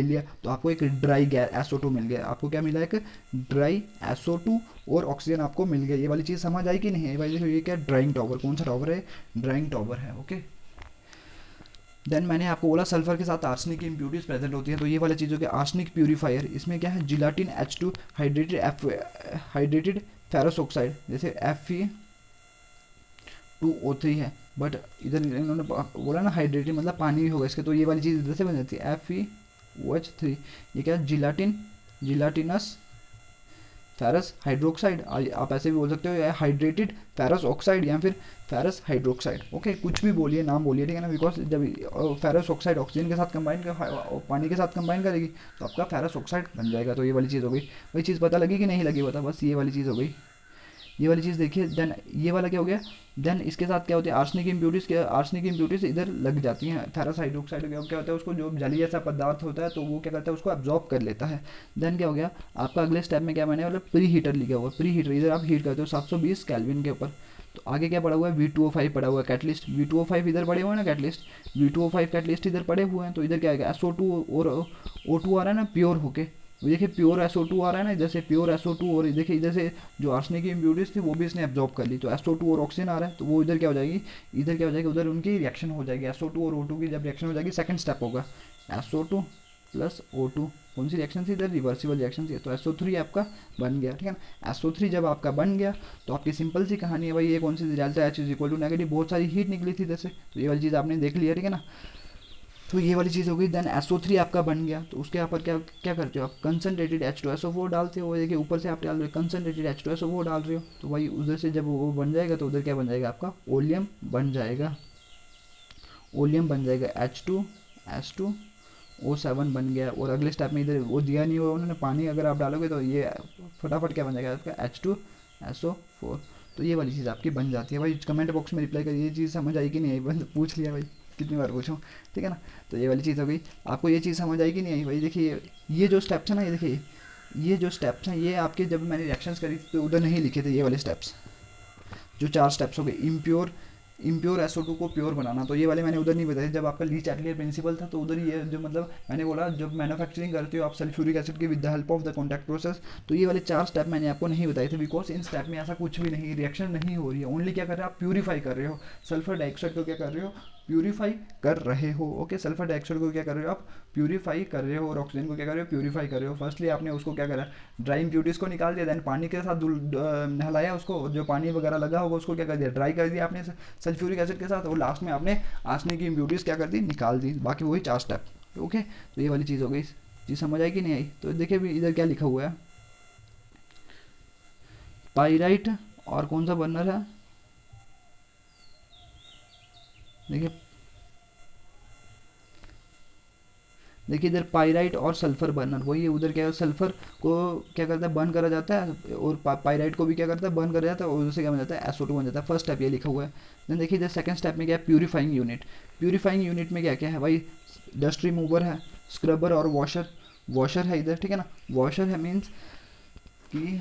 लिया। तो आपको एक ड्राई गैस SO2 मिल गया। आपको क्या मिला, एक ड्राई SO2 और ऑक्सीजन आपको मिल गया। ये वाली चीज़ समझ आई कि नहीं है भाई। ये क्या ड्राइंग टॉवर, कौन सा टॉवर है, ड्राइंग टॉवर है, ओके। देन मैंने आपको बोला सल्फर के साथ आर्सेनिक की इम्प्यूरिटीज प्रेजेंट होती हैं। तो ये वाली चीज़ों के आर्सेनिक प्यूरीफायर, इसमें क्या है, gelatine H2 hydrated ferrous oxide, जैसे Fe2O3 है, बट इधर इन्होंने बोला ना हाइड्रेटेड मतलब पानी भी होगा इसके, तो ये वाली चीज़ इधर से बन जाती है FeOH3। ये क्या है, जिलाटिनस फेरस हाइड्रोक्साइड, आप ऐसे भी बोल सकते हो, या हाइड्रेटेड फेरस ऑक्साइड या फिर फेरस हाइड्रोक्साइड, ओके, कुछ भी बोलिए, नाम बोलिए, ठीक है ना। बिकॉज जब फेरस ऑक्साइड ऑक्सीजन के साथ कंबाइन कर, पानी के साथ कंबाइन करेगी तो आपका फेरस ऑक्साइड बन जाएगा। तो ये वाली चीज़ हो गई। वही चीज़ पता लगी कि नहीं लगी, बता, बस ये वाली चीज़ हो गई। ये वाली चीज़ देखिए। देन ये वाला क्या हो गया, देन इसके साथ क्या होती है, आर्सेनिक इम्प्यूरिटीज इधर लग जाती हैं। फेरस हाइड्रोक्साइड क्या होता है, उसको जो जली जैसा पदार्थ होता है तो वो क्या करता है, उसको एब्जॉर्ब कर लेता है। देन क्या हो गया आपका, अगले स्टेप में क्या मैंने मतलब प्री हीटर लिखा हुआ, प्री हीटर, इधर आप हीट करते हो 720 केल्विन के ऊपर। तो आगे क्या पड़ा हुआ है, V2O5 पड़ा हुआ है कैटलिस्ट, V2O5 इधर पड़े हुए हैं ना कैटलिस्ट, V2O5 कैटलिस्ट इधर पड़े हुए हैं, तो इधर क्या आएगा SO2 और O2 आ रहा है ना प्योर होके, देखिए प्योर SO2 आ रहा है ना इधर से, प्योर SO2, और देखिए इधर से जो आर्सेनिक की इम्प्योरिटीज थी वो भी इसने एब्जॉर्ब कर ली, तो SO2 और ऑक्सीजन आ रहा है, तो वो इधर क्या हो जाएगी, इधर क्या हो जाएगी, उधर उनकी रिएक्शन हो जाएगी, SO2 और O2 की जब रिएक्शन हो जाएगी सेकंड स्टेप होगा SO2 प्लस O2, कौन सी रिएक्शन थी इधर, रिवर्सिबल रिएक्शन थी, तो SO3 आपका बन गया, ठीक है ना। SO3 जब आपका बन गया तो आपकी सिंपल सी कहानी है भाई, ये कौन सी delta H is equal to negative, बहुत सारी हीट निकली थी जैसे, तो ये वाली चीज़ आपने देख लिया, ठीक है ना। तो ये वाली चीज़ हो गई। देन SO3 आपका बन गया, तो उसके यहाँ पर क्या क्या करते हो आप, कंसनट्रेटेड H2SO4 डालते हो, देखिए ऊपर से आप डाल रहे हो कंसनट्रेटेड H2SO4 डाल रहे हो, तो भाई उधर से जब वो बन जाएगा तो उधर क्या बन जाएगा आपका ओलियम बन जाएगा, ओलियम बन जाएगा H2S2O7 बन गया, और अगले स्टेप में इधर वो दिया नहीं हुआ उन्होंने पानी, अगर आप डालोगे तो ये फटाफट क्या बन जाएगा आपका H2SO4, तो ये वाली चीज़ आपकी बन जाती है। भाई कमेंट बॉक्स में रिप्लाई करिए, ये चीज़ समझ आई कि नहीं आई, बस पूछ लिया भाई, कितनी बार पूछूं, ठीक है ना। तो ये वाली चीज़ हो गई, आपको ये चीज़ समझ आई कि नहीं आई भाई। देखिए ये जो स्टेप्स है ना, ये देखिए ये जो स्टेप्स हैं ये आपके जब मैंने रिएक्शंस करी थी तो उधर नहीं लिखे थे ये वाले स्टेप्स, जो 4 स्टेप्स हो गए, इम्प्योर SO2 को प्योर बनाना, तो ये वाले मैंने उधर नहीं बताए। जब आपका ली चैटलियर प्रिंसिपल था तो उधर ये जो मतलब मैंने बोला जब मैन्युफैक्चरिंग करते हो आप सल्फ्यूरिक एसिड के with the help of the contact process, तो ये वाले 4 स्टेप मैंने आपको नहीं बताए थे, बिकॉज इन स्टेप में ऐसा कुछ भी नहीं, रिएक्शन नहीं हो रही है, ओनली क्या कर रहे हो आप, प्यूरीफाई कर रहे हो, सल्फर डाइऑक्साइड को क्या कर रहे हो, प्यूरीफाई कर रहे हो, ओके। सल्फर डाइऑक्साइड को क्या कर रहे हो आप, प्यूरीफाई कर रहे हो, और ऑक्सीजन को क्या कर रहे हो, प्यूरीफाई कर रहे हो। फर्स्टली आपने उसको क्या करा, ड्राई इम्प्यूरिटीज को निकाल दिया, देन पानी के साथ नहलाया उसको, जो पानी वगैरह लगा होगा उसको क्या कर दिया, ड्राई कर दिया आपने सल्फ्यूरिक एसिड के साथ, और लास्ट में आपने आर्सेनिक की इम्प्यूरिटीज क्या कर दी, निकाल दी। बाकी वही 4 स्टेप, ओके। तो ये वाली चीज़ हो गई, चीज़ समझ आई कि नहीं आई। तो देखिए भी इधर क्या लिखा हुआ है, पाइराइट और कौन सा बर्नर है, देखिए देखिए इधर पाइराइट और सल्फर बर्नर, वही है, उधर क्या है सल्फर को क्या करता है बर्न करा जाता है, और पाइराइट को भी क्या करता है बर्न करा जाता है, और उससे क्या बन जाता है SO2 बन जाता है। फर्स्ट स्टेप ये लिखा हुआ है। देन देखिए इधर सेकंड स्टेप में क्या है, प्यूरीफाइंग यूनिट, प्यूरीफाइंग यूनिट में क्या क्या है भाई, डस्ट रिमूवर है, स्क्रबर और वॉशर है इधर, ठीक है ना। वॉशर है मीन्स कि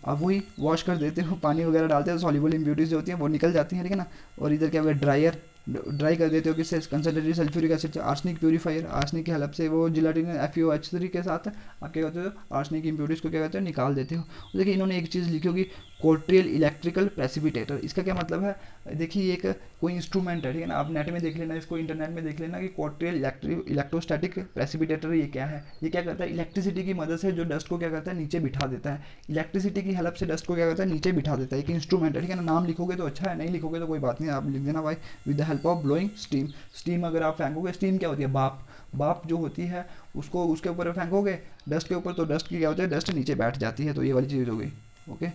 अब वही वॉश कर देते हो, पानी वगैरह डालते हो, सॉल्युबल इम्प्यूरिटीज जो होती हैं वो निकल जाती हैं, ठीक है ना। और इधर क्या हुआ, ड्रायर, ड्राई कर देते हो किससे, कंसनट्रेटेड सल्फ्यूरिक एसिड से, आर्सेनिक प्यूरीफायर, आर्सेनिक की हेल्प से वो जिलाटिन FeOH3 के साथ आप क्या करते हो, आर्सेनिक की इम्प्यूरिटीज को क्या करते हो, निकाल देते हो। देखिए इन्होंने एक चीज़ लिखी होगी, कोट्रियल इलेक्ट्रिकल प्रेसिपिटेटर, इसका क्या मतलब है, देखिए एक कोई इंस्ट्रूमेंट है, ठीक है ना, आप नेट में देख लेना, इसको इंटरनेट में देख लेना कि कोट्रियल इलेक्ट्रोस्टैटिक प्रेसिपिटेटर ये क्या है। ये क्या करता है, इलेक्ट्रिसिटी की मदद से जो डस्ट को क्या करता है, नीचे बिठा देता है, इलेक्ट्रिसिटी की हेल्प से डस्ट को क्या करता है, नीचे बिठा देता है, एक इंस्ट्रूमेंट है, ठीक है ना। नाम लिखोगे तो अच्छा है, नहीं लिखोगे तो कोई बात नहीं, आप लिख देना भाई, with the help of blowing steam. Steam अगर आप फेंकोगे, स्टीम क्या होती है, भाप जो होती है उसको उसके ऊपर फेंकोगे डस्ट के ऊपर, तो डस्ट की क्या होता है, डस्ट नीचे बैठ जाती है, तो ये वाली चीज़ हो गई, ओके।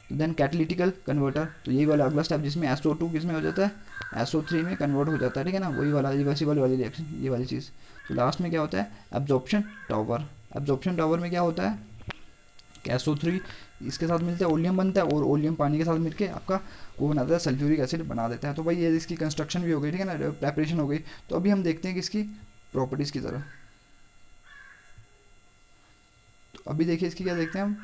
देन कैटलिटिकल कन्वर्टर, तो यही वाला अगला स्टेप जिसमें SO2 किस में हो जाता है, SO3 में कन्वर्ट हो जाता है, ठीक है ना, वही वाला रिवर्सिबल वाली रिएक्शन, ये वाली चीज़। तो लास्ट में क्या होता है, एब्जॉर्प्शन टावर, एब्जॉर्प्शन टावर में क्या होता है कि SO3 इसके साथ मिलता है ओलियम बनता है, और ओलियम पानी के साथ मिलके आपका वो बनाता है सल्फ्यूरिक एसिड बना देता है। तो भाई ये इसकी कंस्ट्रक्शन भी हो गई, ठीक है ना, प्रेपरेशन हो गई। तो अभी हम देखते हैं कि इसकी प्रॉपर्टीज़ की तरह, तो अभी देखिए इसकी क्या देखते हैं हम,